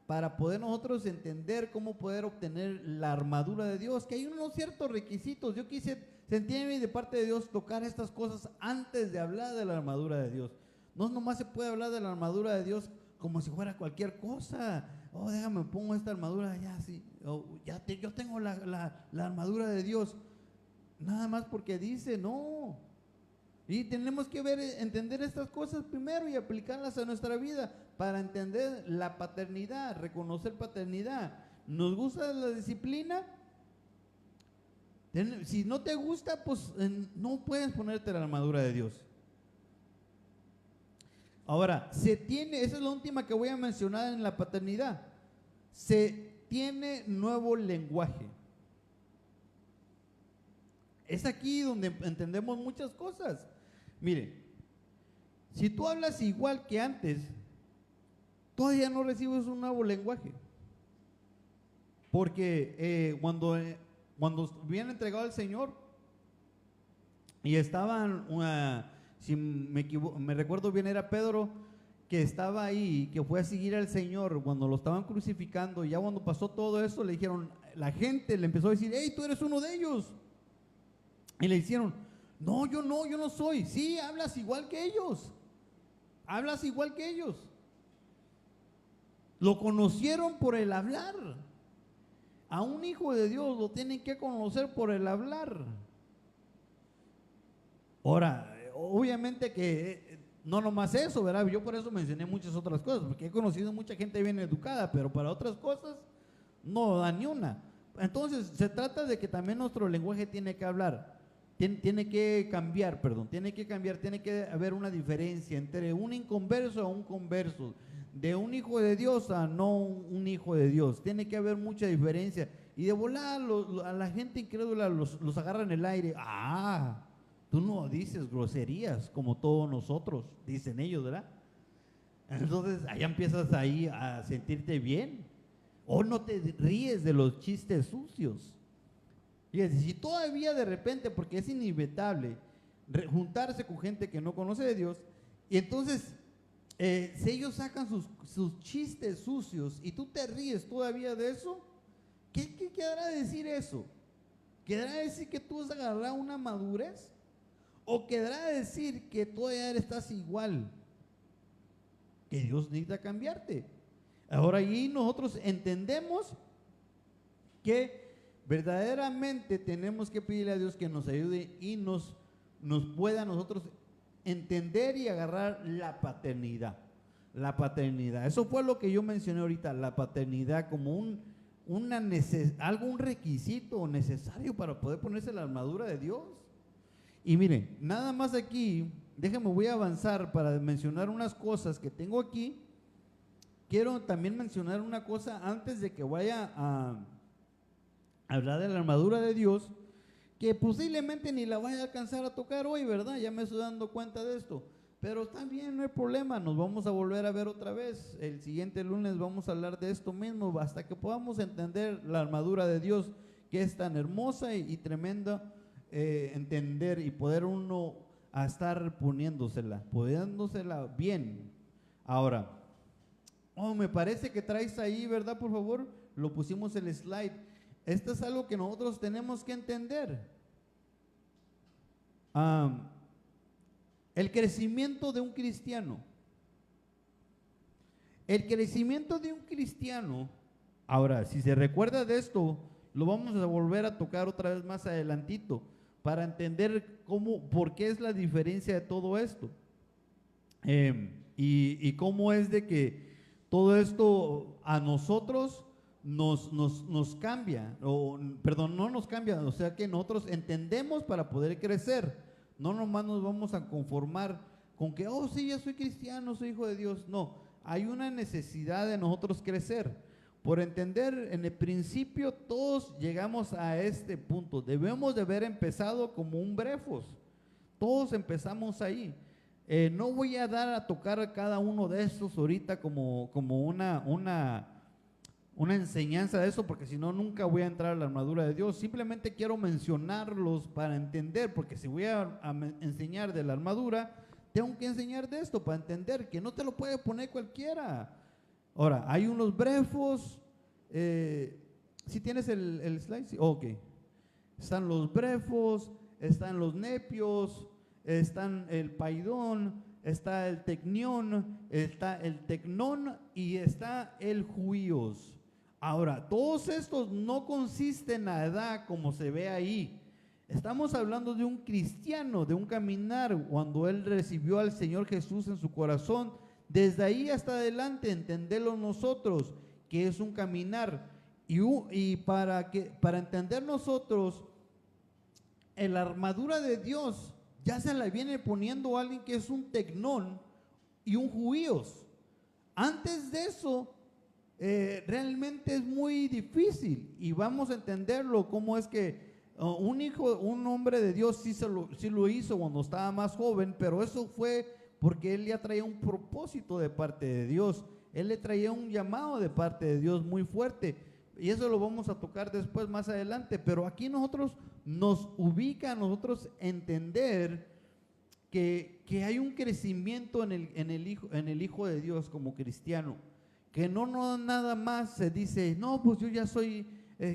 para poder nosotros entender cómo poder obtener la armadura de Dios, que hay unos ciertos requisitos. Yo quise sentirme de parte de Dios tocar estas cosas antes de hablar de la armadura de Dios. No nomás se puede hablar de la armadura de Dios como si fuera cualquier cosa. Oh, déjame, pongo esta armadura, ya sí. Oh, yo tengo la armadura de Dios. Nada más porque dice, no. Y tenemos que entender estas cosas primero y aplicarlas a nuestra vida para entender la paternidad, reconocer paternidad. ¿Nos gusta la disciplina? Si no te gusta, pues no puedes ponerte la armadura de Dios. Ahora, esa es la última que voy a mencionar en la paternidad. Se tiene nuevo lenguaje. Es aquí donde entendemos muchas cosas. Mire, si tú hablas igual que antes, todavía no recibes un nuevo lenguaje. Porque cuando viene entregado al Señor y estaban, si me recuerdo bien, era Pedro que estaba ahí, que fue a seguir al Señor cuando lo estaban crucificando. Y ya cuando pasó todo eso, le dijeron, la gente le empezó a decir, hey, tú eres uno de ellos. Y le hicieron, no, yo no soy. Sí, hablas igual que ellos. Hablas igual que ellos. Lo conocieron por el hablar. A un hijo de Dios lo tienen que conocer por el hablar. Ahora, obviamente que no nomás eso, ¿verdad? Yo por eso mencioné muchas otras cosas, porque he conocido mucha gente bien educada, pero para otras cosas no da ni una. Entonces, se trata de que también nuestro lenguaje tiene que hablar. Tiene que cambiar, tiene que haber una diferencia entre un inconverso a un converso, de un hijo de Dios a no un hijo de Dios. Tiene que haber mucha diferencia. Y de volar a la gente incrédula los agarra en el aire. Ah, tú no dices groserías como todos nosotros, dicen ellos, ¿verdad? Entonces allá empiezas ahí a sentirte bien. O no te ríes de los chistes sucios. Y si todavía de repente, porque es inevitable juntarse con gente que no conoce de Dios, y entonces si ellos sacan sus chistes sucios y tú te ríes todavía de eso, ¿qué quedará decir eso? ¿Quedará decir que tú has agarrado una madurez? ¿O quedará decir que todavía estás igual? Que Dios necesita cambiarte. Ahora ahí nosotros entendemos que verdaderamente tenemos que pedirle a Dios que nos ayude y nos pueda a nosotros entender y agarrar la paternidad. La paternidad. Eso fue lo que yo mencioné ahorita, la paternidad como un requisito necesario para poder ponerse la armadura de Dios. Y miren, nada más aquí, voy a avanzar para mencionar unas cosas que tengo aquí. Quiero también mencionar una cosa antes de que vaya a hablar de la armadura de Dios, que posiblemente ni la vaya a alcanzar a tocar hoy, ¿verdad? Ya me estoy dando cuenta de esto, pero está bien, no hay problema, nos vamos a volver a ver otra vez. El siguiente lunes vamos a hablar de esto mismo, hasta que podamos entender la armadura de Dios, que es tan hermosa y tremenda, entender y poder uno a estar poniéndosela bien. Ahora, me parece que traes ahí, ¿verdad? Por favor, lo pusimos el slide. Esto es algo que nosotros tenemos que entender. El crecimiento de un cristiano. El crecimiento de un cristiano. Ahora, si se recuerda de esto, lo vamos a volver a tocar otra vez más adelantito para entender por qué es la diferencia de todo esto. Y cómo es de que todo esto a nosotros nos cambia, perdón, no nos cambia, o sea que nosotros entendemos para poder crecer. No nomás nos vamos a conformar con que, oh sí, ya soy cristiano, soy hijo de Dios. No, hay una necesidad de nosotros crecer. Por entender, en el principio todos llegamos a este punto. Debemos de haber empezado como un brefos. Todos empezamos ahí. No voy a dar a tocar a cada uno de estos ahorita como una enseñanza de eso, porque si no, nunca voy a entrar a la armadura de Dios. Simplemente quiero mencionarlos para entender, porque si voy a enseñar de la armadura, tengo que enseñar de esto para entender que no te lo puede poner cualquiera. Ahora, hay unos brefos, si tienes el slide, sí, ok. Están los brefos, están los nepios, están el paidón, está el tecnión, está el tecnón y está el juíos. Ahora, todos estos no consisten en la edad como se ve ahí. Estamos hablando de un cristiano, de un caminar, cuando él recibió al Señor Jesús en su corazón. Desde ahí hasta adelante, entenderlo nosotros, que es un caminar. Y para entender nosotros, la armadura de Dios ya se la viene poniendo alguien que es un tecnón y un juíos. Antes de eso, realmente es muy difícil, y vamos a entenderlo cómo es que un hombre de Dios sí lo hizo cuando estaba más joven, pero eso fue porque él ya traía un propósito de parte de Dios. Él le traía un llamado de parte de Dios muy fuerte, y eso lo vamos a tocar después, más adelante. Pero aquí nosotros nos ubica a nosotros entender que hay un crecimiento en el Hijo de Dios como cristiano, que no nada más se dice, no, pues yo ya soy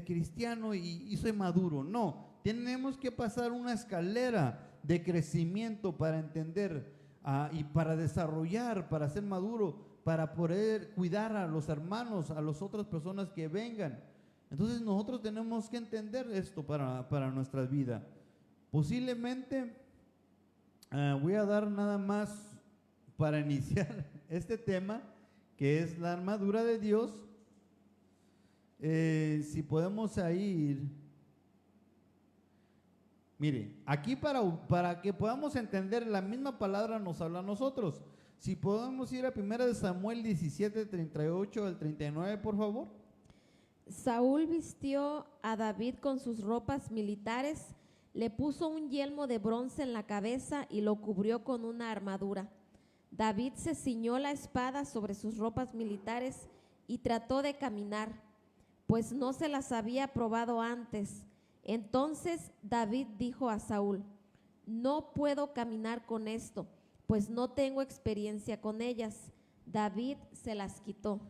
cristiano y soy maduro. No, tenemos que pasar una escalera de crecimiento para entender y para desarrollar, para ser maduro, para poder cuidar a los hermanos, a las otras personas que vengan. Entonces nosotros tenemos que entender esto para nuestra vida. Posiblemente voy a dar nada más para iniciar este tema, que es la armadura de Dios. Si podemos ir, mire, aquí para que podamos entender, la misma palabra nos habla a nosotros. Si podemos ir a 1 Samuel 17, 38 al 39, por favor. Saúl vistió a David con sus ropas militares, le puso un yelmo de bronce en la cabeza y lo cubrió con una armadura. David se ciñó la espada sobre sus ropas militares y trató de caminar, pues no se las había probado antes. Entonces David dijo a Saúl: no puedo caminar con esto, pues no tengo experiencia con ellas. David se las quitó.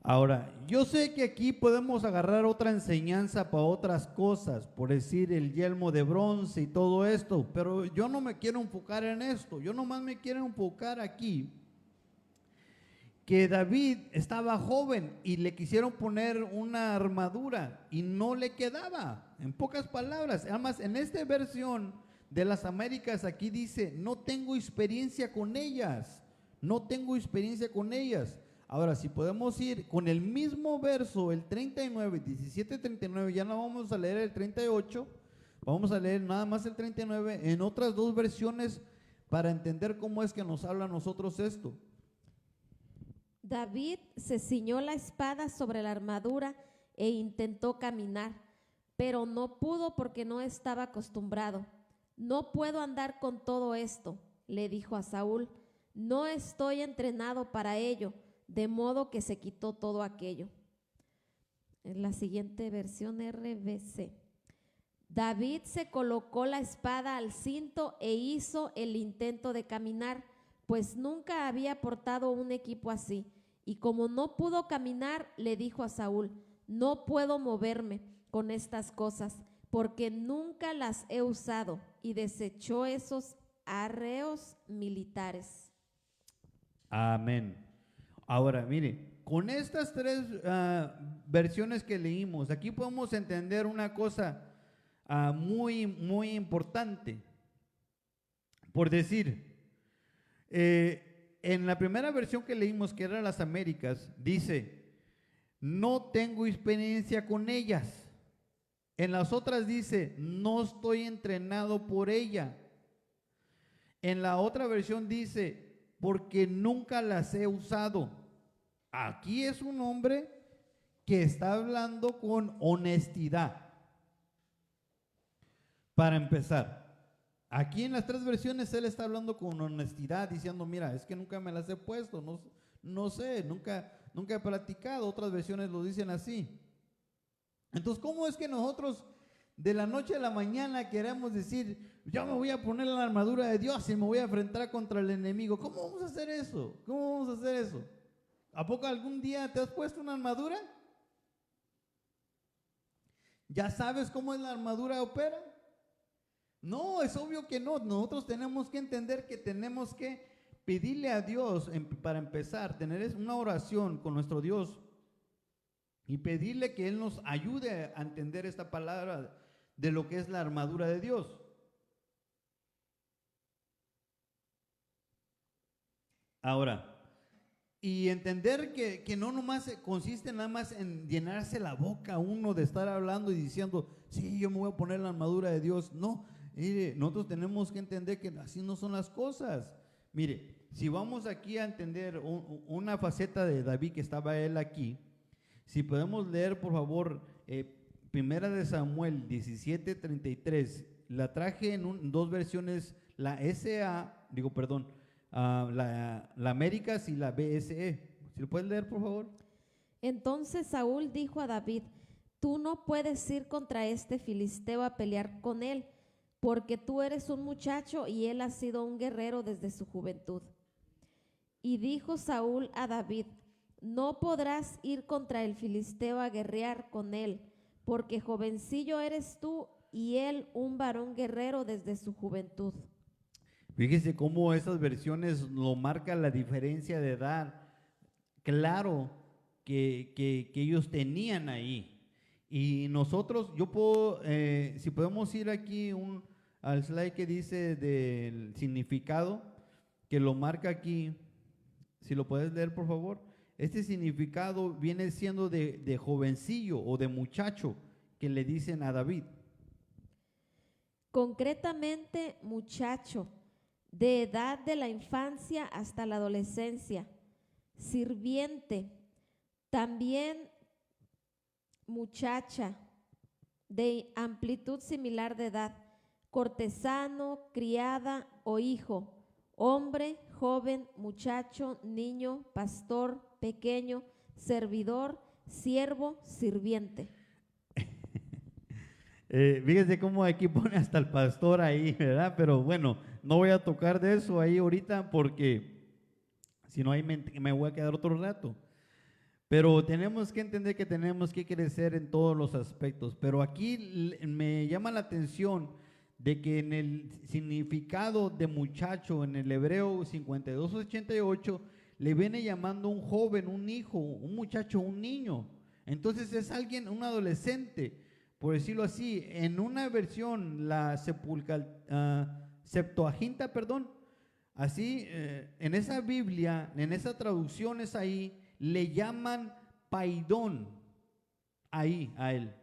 Ahora, yo sé que aquí podemos agarrar otra enseñanza para otras cosas, por decir el yelmo de bronce y todo esto, pero yo no me quiero enfocar en esto. Yo nomás me quiero enfocar aquí que David estaba joven y le quisieron poner una armadura y no le quedaba. En pocas palabras, además en esta versión de las Américas aquí dice: no tengo experiencia con ellas, no tengo experiencia con ellas. Ahora, si podemos ir con el mismo verso, el 39, 17, 39, ya no vamos a leer el 38, vamos a leer nada más el 39 en otras dos versiones para entender cómo es que nos habla a nosotros esto. David se ciñó la espada sobre la armadura e intentó caminar, pero no pudo porque no estaba acostumbrado. No puedo andar con todo esto, le dijo a Saúl, no estoy entrenado para ello, de modo que se quitó todo aquello. En la siguiente versión RBC. David se colocó la espada al cinto e hizo el intento de caminar, pues nunca había portado un equipo así. Y como no pudo caminar, le dijo a Saúl: no puedo moverme con estas cosas, porque nunca las he usado, y desechó esos arreos militares. Amén. Ahora, mire, con estas tres versiones que leímos, aquí podemos entender una cosa muy, muy importante. Por decir, en la primera versión que leímos, que era las Américas, dice: no tengo experiencia con ellas. En las otras dice, no estoy entrenado por ella. En la otra versión dice, porque nunca las he usado. Aquí es un hombre que está hablando con honestidad. Para empezar, aquí en las tres versiones él está hablando con honestidad, diciendo, mira, es que nunca me las he puesto, no sé, nunca he practicado. Otras versiones lo dicen así. Entonces, ¿cómo es que nosotros de la noche a la mañana queremos decir, yo me voy a poner la armadura de Dios y me voy a enfrentar contra el enemigo? ¿Cómo vamos a hacer eso? ¿Cómo vamos a hacer eso? ¿A poco algún día te has puesto una armadura? ¿Ya sabes cómo es la armadura opera? No, es obvio que no. Nosotros tenemos que entender que tenemos que pedirle a Dios, para empezar, tener una oración con nuestro Dios y pedirle que Él nos ayude a entender esta palabra de lo que es la armadura de Dios. Ahora, y entender que no nomás consiste nada más en llenarse la boca uno de estar hablando y diciendo, sí, yo me voy a poner la armadura de Dios. No, nosotros tenemos que entender que así no son las cosas. Mire, si vamos aquí a entender una faceta de David que estaba él aquí, si podemos leer por favor Primera de Samuel 17:33, la traje en dos versiones, la la Américas y la BSE. ¿Si lo puedes leer por favor? Entonces Saúl dijo a David, tú no puedes ir contra este filisteo a pelear con él, porque tú eres un muchacho y él ha sido un guerrero desde su juventud. Y dijo Saúl a David, no podrás ir contra el filisteo a guerrear con él, porque jovencillo eres tú y él un varón guerrero desde su juventud. Fíjese cómo esas versiones lo marca la diferencia de edad. Claro que ellos tenían ahí. Y nosotros, yo puedo, si podemos ir aquí al slide que dice del significado, que lo marca aquí, si lo puedes leer por favor. Este significado viene siendo de jovencillo o de muchacho que le dicen a David. Concretamente, muchacho, de edad de la infancia hasta la adolescencia, sirviente, también muchacha, de amplitud similar de edad, cortesano, criada o hijo, hombre, joven, muchacho, niño, pastor, pequeño, servidor, siervo, sirviente. Fíjese cómo aquí pone hasta el pastor ahí, ¿verdad? Pero bueno, no voy a tocar de eso ahí ahorita porque si no ahí me voy a quedar otro rato. Pero tenemos que entender que tenemos que crecer en todos los aspectos. Pero aquí me llama la atención de que en el significado de muchacho, en el hebreo 5288, le viene llamando un joven, un hijo, un muchacho, un niño. Entonces es alguien, un adolescente, por decirlo así. En una versión, la Septuaginta, así, en esa Biblia, en esas traducciones ahí, le llaman paidón, ahí a él.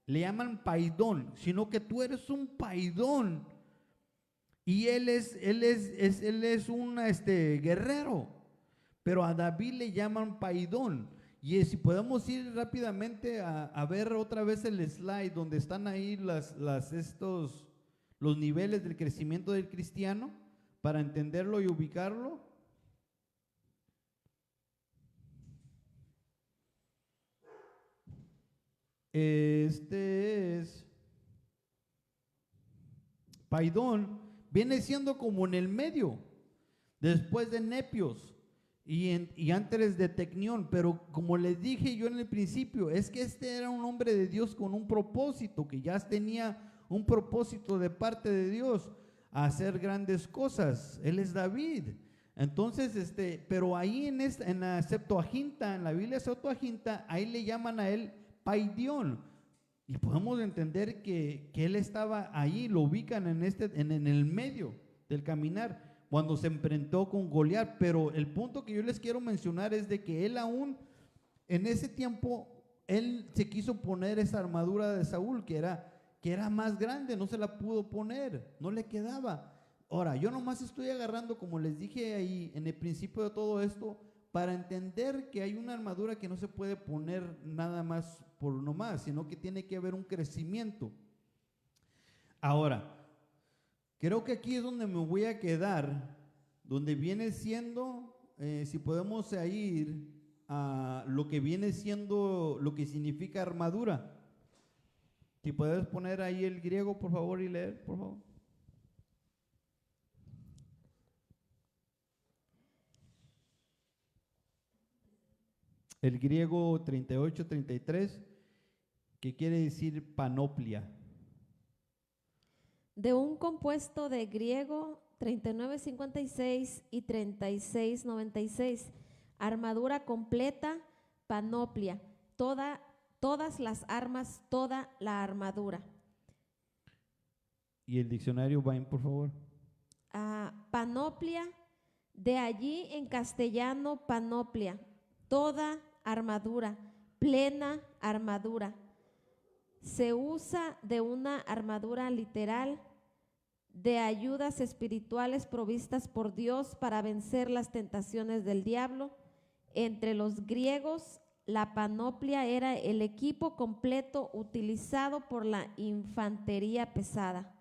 Le llaman paidón, sino que tú eres un paidón y él es un guerrero, pero a David le llaman paidón. Y si podemos ir rápidamente a ver otra vez el slide donde están ahí los niveles del crecimiento del cristiano para entenderlo y ubicarlo. Este es paidón, viene siendo como en el medio, después de Nepios y antes de Tecnión. Pero como les dije yo en el principio, es que este era un hombre de Dios con un propósito, que ya tenía un propósito de parte de Dios a hacer grandes cosas. Él es David. Entonces, pero ahí en la Septuaginta, en la Biblia Septuaginta, ahí le llaman a él Paidión, y podemos entender que él estaba ahí, lo ubican en el medio del caminar cuando se enfrentó con Goliat. Pero el punto que yo les quiero mencionar es de que él aún en ese tiempo él se quiso poner esa armadura de Saúl, que era más grande, no se la pudo poner, no le quedaba. Ahora, yo nomás estoy agarrando, como les dije ahí en el principio de todo esto, para entender que hay una armadura que no se puede poner nada más por nomás, sino que tiene que haber un crecimiento. Ahora, creo que aquí es donde me voy a quedar, donde viene siendo, si podemos ir a lo que viene siendo, lo que significa armadura. Si puedes poner ahí el griego, por favor, y leer, por favor. El griego 38-33, que quiere decir panoplia. De un compuesto de griego 39:56 y 36:96, armadura completa, panoplia, todas las armas, toda la armadura. Y el diccionario Vine, por favor. Panoplia, de allí en castellano panoplia, toda armadura, plena armadura. Se usa de una armadura literal, de ayudas espirituales provistas por Dios para vencer las tentaciones del diablo. Entre los griegos, la panoplia era el equipo completo utilizado por la infantería pesada.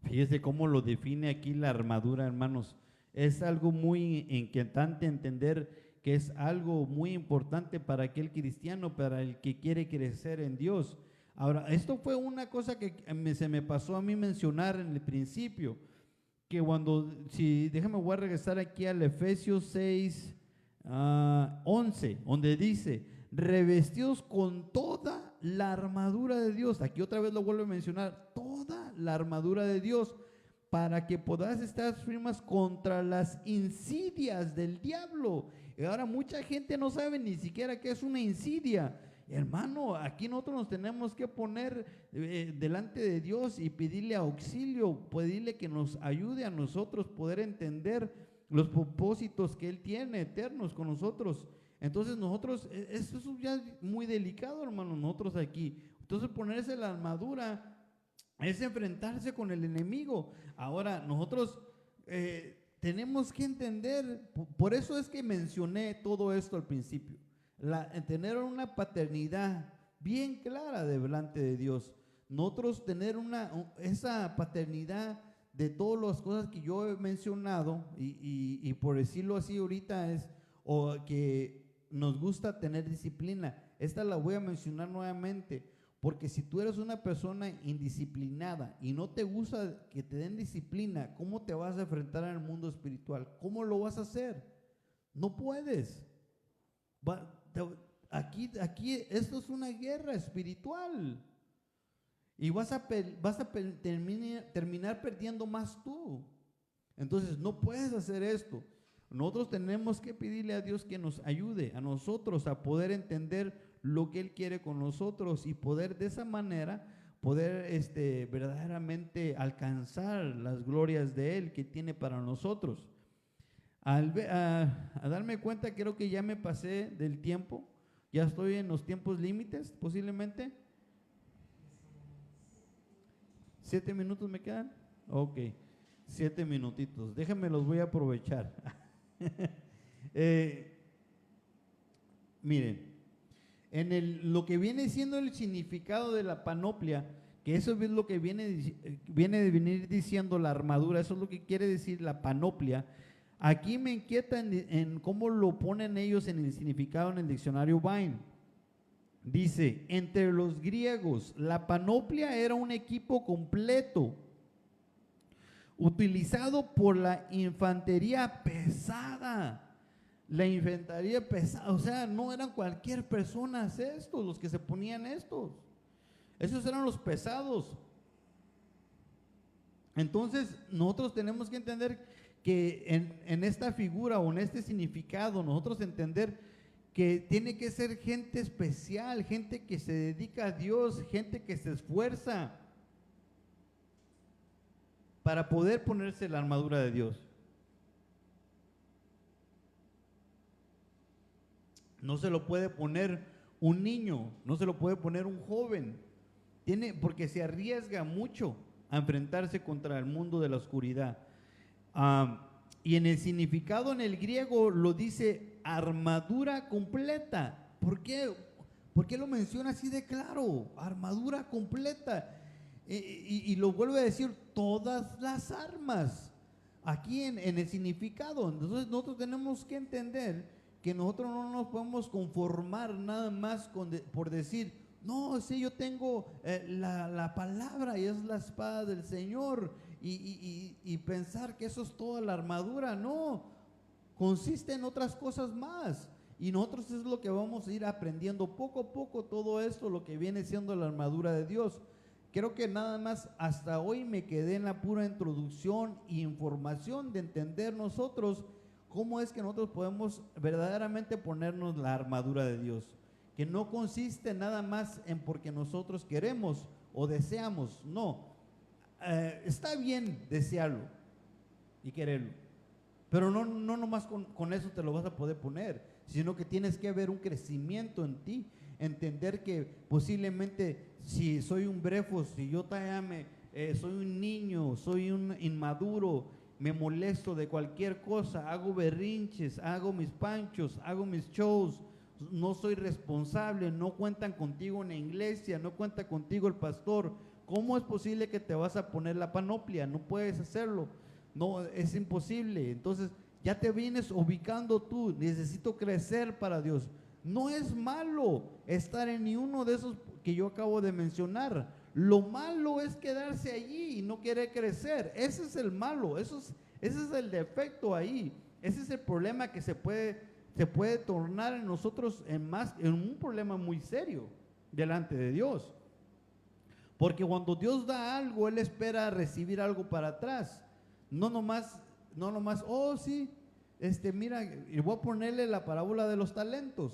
Fíjese cómo lo define aquí la armadura, hermanos. Es algo muy inquietante entender que es algo muy importante para aquel cristiano, para el que quiere crecer en Dios. Ahora, esto fue una cosa que se me pasó a mí mencionar en el principio, que déjame, voy a regresar aquí al Efesios 6, 11, donde dice, revestidos con toda la armadura de Dios. Aquí otra vez lo vuelvo a mencionar, toda la armadura de Dios, para que podáis estar firmes contra las insidias del diablo. Y ahora mucha gente no sabe ni siquiera qué es una insidia. Hermano, aquí nosotros nos tenemos que poner delante de Dios y pedirle auxilio, pedirle que nos ayude a nosotros poder entender los propósitos que Él tiene eternos con nosotros. Entonces nosotros, eso es ya muy delicado, hermano, nosotros aquí. Entonces ponerse la armadura es enfrentarse con el enemigo. Ahora nosotros tenemos que entender, por eso es que mencioné todo esto al principio. Tener una paternidad bien clara delante de Dios. Nosotros tener esa paternidad de todas las cosas que yo he mencionado y por decirlo así ahorita o que nos gusta tener disciplina. Esta la voy a mencionar nuevamente, porque si tú eres una persona indisciplinada y no te gusta que te den disciplina, ¿cómo te vas a enfrentar en el mundo espiritual? ¿Cómo lo vas a hacer? No puedes. Aquí esto es una guerra espiritual y vas a terminar perdiendo más tú. Entonces no puedes hacer esto. Nosotros tenemos que pedirle a Dios que nos ayude a nosotros a poder entender lo que Él quiere con nosotros y poder de esa manera poder verdaderamente alcanzar las glorias de Él que tiene para nosotros. A darme cuenta, creo que ya me pasé del tiempo, ya estoy en los tiempos límites, posiblemente. 7 minutos me quedan. Ok, 7 minutitos, déjenme, los voy a aprovechar. Miren, lo que viene siendo el significado de la panoplia, que eso es lo que viene de venir diciendo la armadura, eso es lo que quiere decir la panoplia. Aquí me inquieta en cómo lo ponen ellos en el significado en el diccionario Vine. Dice, entre los griegos, la panoplia era un equipo completo utilizado por la infantería pesada. La infantería pesada, o sea, no eran cualquier persona estos, los que se ponían estos. Esos eran los pesados. Entonces, nosotros tenemos que entender que en esta figura o en este significado, nosotros entender que tiene que ser gente especial, gente que se dedica a Dios, gente que se esfuerza para poder ponerse la armadura de Dios. No se lo puede poner un niño, no se lo puede poner un joven. Porque se arriesga mucho a enfrentarse contra el mundo de la oscuridad. Y en el significado en el griego lo dice armadura completa. ¿Por qué? ¿Por qué lo menciona así de claro? Armadura completa. Y lo vuelve a decir, todas las armas. Aquí en el significado. Entonces nosotros tenemos que entender que nosotros no nos podemos conformar nada más por decir, no, sí, yo tengo la palabra y es la espada del Señor, y pensar que eso es toda la armadura. No, consiste en otras cosas más, y nosotros es lo que vamos a ir aprendiendo poco a poco, todo esto, lo que viene siendo la armadura de Dios. Creo que nada más hasta hoy me quedé en la pura introducción y información de entender nosotros cómo es que nosotros podemos verdaderamente ponernos la armadura de Dios, que no consiste nada más en porque nosotros queremos o deseamos. No, está bien desearlo y quererlo, pero no nomás con eso te lo vas a poder poner, sino que tienes que ver un crecimiento en ti, entender que posiblemente si soy un brefo, si yo soy un niño, soy un inmaduro, me molesto de cualquier cosa, hago berrinches, hago mis panchos, hago mis shows, no soy responsable, no cuentan contigo en la iglesia, no cuenta contigo el pastor, ¿cómo es posible que te vas a poner la panoplia? No puedes hacerlo, no, es imposible. Entonces ya te vienes ubicando tú, necesito crecer para Dios. No es malo estar en ni uno de esos que yo acabo de mencionar. Lo malo es quedarse allí y no querer crecer. Ese es el malo, ese es el defecto ahí. Ese es el problema que se puede tornar en nosotros en un problema muy serio delante de Dios. Porque cuando Dios da algo, Él espera recibir algo para atrás. No nomás, oh sí, mira, y voy a ponerle la parábola de los talentos.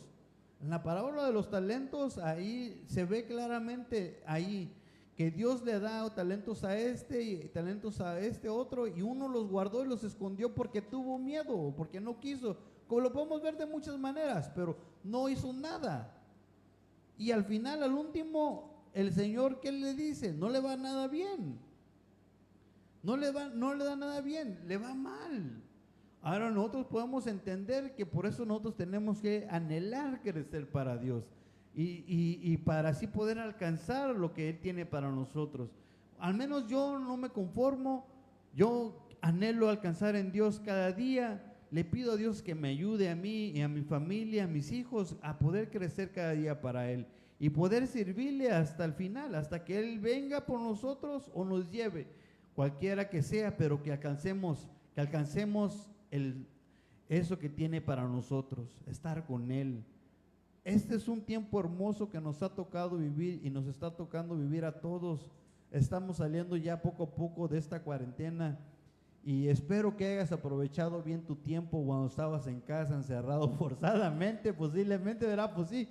En la parábola de los talentos, ahí se ve claramente ahí que Dios le da talentos a este y talentos a este otro, y uno los guardó y los escondió porque tuvo miedo, porque no quiso. Como lo podemos ver de muchas maneras, pero no hizo nada. Y al final, al último, el Señor, ¿qué le dice? No le va nada bien. No le da nada bien, le va mal. Ahora nosotros podemos entender que por eso nosotros tenemos que anhelar crecer para Dios y para así poder alcanzar lo que Él tiene para nosotros. Al menos yo no me conformo, yo anhelo alcanzar en Dios cada día. Le pido a Dios que me ayude a mí y a mi familia, a mis hijos, a poder crecer cada día para Él y poder servirle hasta el final, hasta que Él venga por nosotros o nos lleve, cualquiera que sea, pero que alcancemos eso que tiene para nosotros, estar con Él. Este es un tiempo hermoso que nos ha tocado vivir y nos está tocando vivir a todos. Estamos saliendo ya poco a poco de esta cuarentena y espero que hayas aprovechado bien tu tiempo cuando estabas en casa encerrado forzadamente, posiblemente, ¿verdad? Pues sí,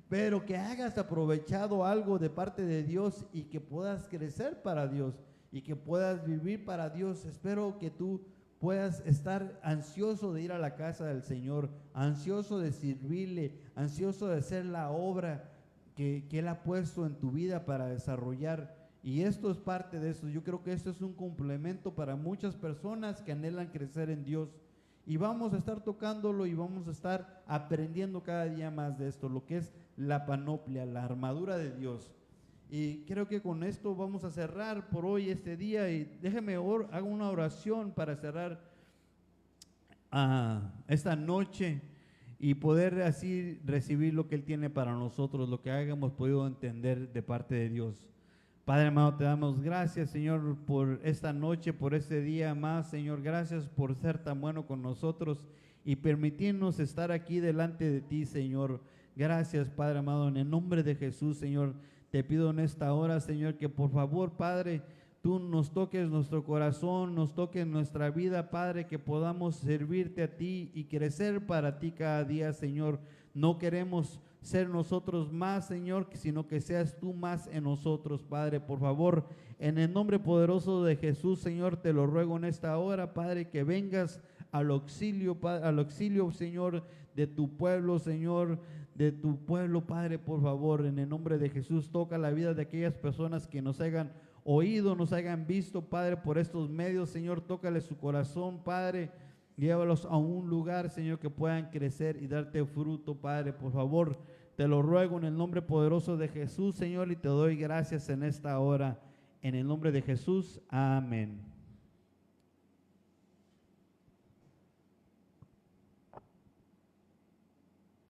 pero que hayas aprovechado algo de parte de Dios y que puedas crecer para Dios y que puedas vivir para Dios. Espero que tú puedas estar ansioso de ir a la casa del Señor, ansioso de servirle, ansioso de hacer la obra que Él ha puesto en tu vida para desarrollar. Y esto es parte de eso. Yo creo que esto es un complemento para muchas personas que anhelan crecer en Dios. Y vamos a estar tocándolo y vamos a estar aprendiendo cada día más de esto, lo que es la panoplia, la armadura de Dios. Y creo que con esto vamos a cerrar por hoy este día, y déjeme hago una oración para cerrar esta noche y poder así recibir lo que Él tiene para nosotros, lo que hayamos podido entender de parte de Dios. Padre amado, te damos gracias, Señor, por esta noche, por este día más, Señor. Gracias por ser tan bueno con nosotros y permitirnos estar aquí delante de ti, Señor. Gracias, Padre amado, en el nombre de Jesús, Señor. Te pido en esta hora, Señor, que por favor, Padre, tú nos toques nuestro corazón, nos toques nuestra vida, Padre, que podamos servirte a ti y crecer para ti cada día, Señor. No queremos ser nosotros más, Señor, sino que seas tú más en nosotros, Padre. Por favor, en el nombre poderoso de Jesús, Señor, te lo ruego en esta hora, Padre, que vengas al auxilio, Señor, de tu pueblo, Señor, de tu pueblo, Padre, por favor, en el nombre de Jesús, toca la vida de aquellas personas que nos hayan oído, nos hayan visto, Padre, por estos medios, Señor, tócale su corazón, Padre, llévalos a un lugar, Señor, que puedan crecer y darte fruto, Padre, por favor, te lo ruego en el nombre poderoso de Jesús, Señor, y te doy gracias en esta hora, en el nombre de Jesús, amén.